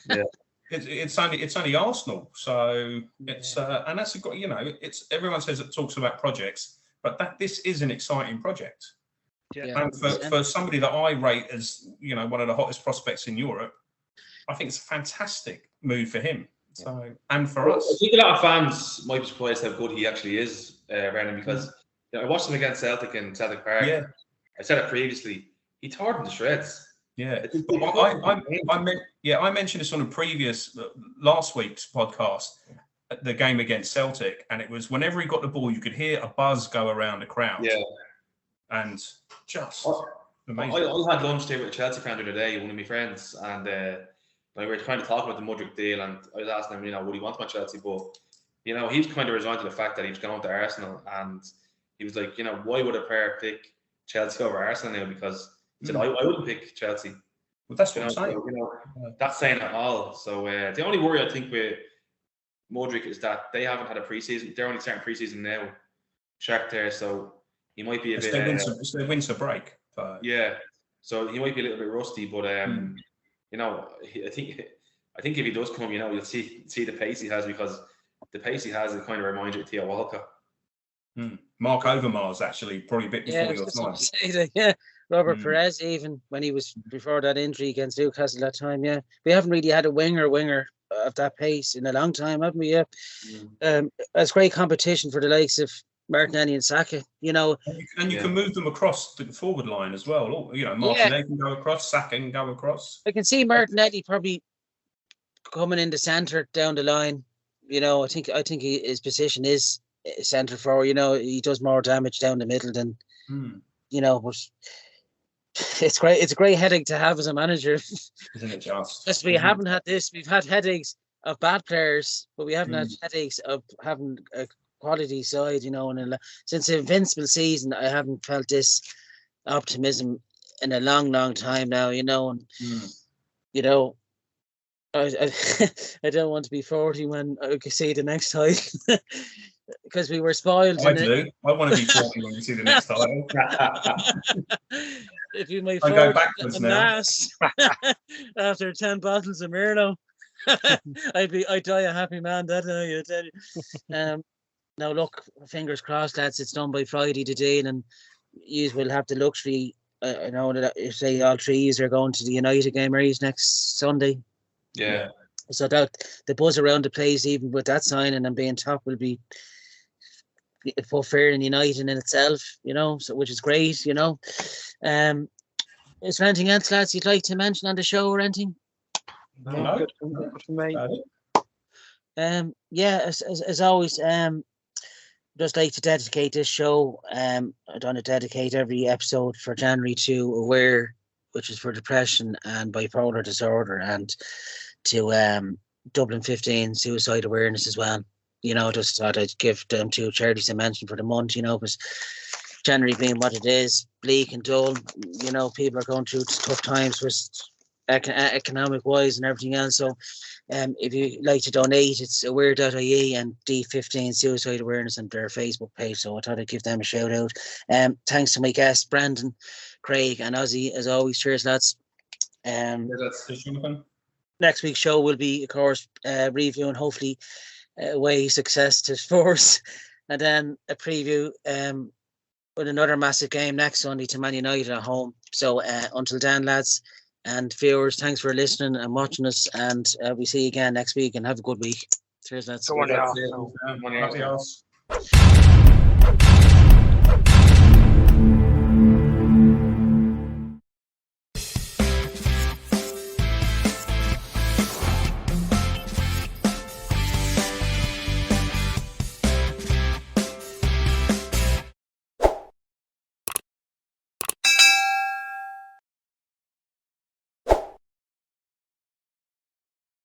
Yeah. It's only Arsenal, so it's and that's it's everyone says it talks about projects, but this is an exciting project. Yeah. And for somebody that I rate as one of the hottest prospects in Europe, I think it's a fantastic move for him. So and for us, I think a lot of fans might be surprised how good he actually is, Brendan, because I watched him against Celtic in Celtic Park. Yeah, I said it previously. He tore them to shreds. Yeah, I mentioned this on a previous last week's podcast, the game against Celtic, and it was whenever he got the ball, you could hear a buzz go around the crowd. Yeah, and just Amazing. I had lunch there with a Chelsea fan the other day, one of my friends, and we were trying to talk about the Mudryk deal, and I was asking him, would he want my Chelsea? But he was kind of resigned to the fact that he was going to Arsenal, and he was like, why would a player pick Chelsea over Arsenal now? Because he said, I wouldn't pick Chelsea. Well, that's what I'm saying. So, that's saying it all. So the only worry I think with Mudryk is that they haven't had a preseason. They're only starting preseason now, Shakhtar. So he might be a bit. It's their winter break. But... Yeah. So he might be a little bit rusty, but I think if he does come, you'll see the pace he has, because the pace he has, it kind of reminds you of Theo Walcott. Mark Overmars actually probably a bit before your time. Robert Perez, even when he was before that injury against Newcastle that time. Yeah, we haven't really had a winger of that pace in a long time, haven't we? Yeah, it's great competition for the likes of Martinelli and Saka. And you can move them across the forward line as well. Martinelli can go across, Saka can go across. I can see Martinelli probably coming in the centre down the line. I think his position is centre forward. He does more damage down the middle than but it's great. It's a great headache to have as a manager. Isn't it just? Because we haven't had this. We've had headaches of bad players, but we haven't had headaches of having a quality side. And since the Invincible season, I haven't felt this optimism in a long, long time now. I don't want to be 40 when I can see the next time. Because we were spoiled. I do. I want to be 40 when we see the next title. If you may go backwards now. After 10 bottles of Merlot, I'd die a happy man. That I tell you. Now look, fingers crossed, lads. It's done by Friday today, and you will have the luxury. I know that you say all three are going to the United game next Sunday. Yeah. So that the buzz around the place, even with that signing and being top, will be for fair and United in itself, so which is great, Is there anything else, lads, you'd like to mention on the show or anything? No. Good for me. As always, just like to dedicate this show. I'm going to dedicate every episode for January to Aware, which is for depression and bipolar disorder, and to Dublin 15 suicide awareness as well. Just thought I'd give them two charities a mention for the month, because January being what it is, bleak and dull, people are going through tough times with economic wise and everything else. So if you like to donate, it's aware.ie and D15 suicide awareness and their Facebook page. So I thought I'd give them a shout out. Thanks to my guests, Brandon, Craig and Ozzy, as always. Cheers, lads. Next week's show will be, of course, reviewing hopefully away success to Spurs, and then a preview with another massive game next Sunday to Man United at home. So until then, lads and viewers, thanks for listening and watching us, and we see you again next week, and have a good week. Cheers, lads. Go on,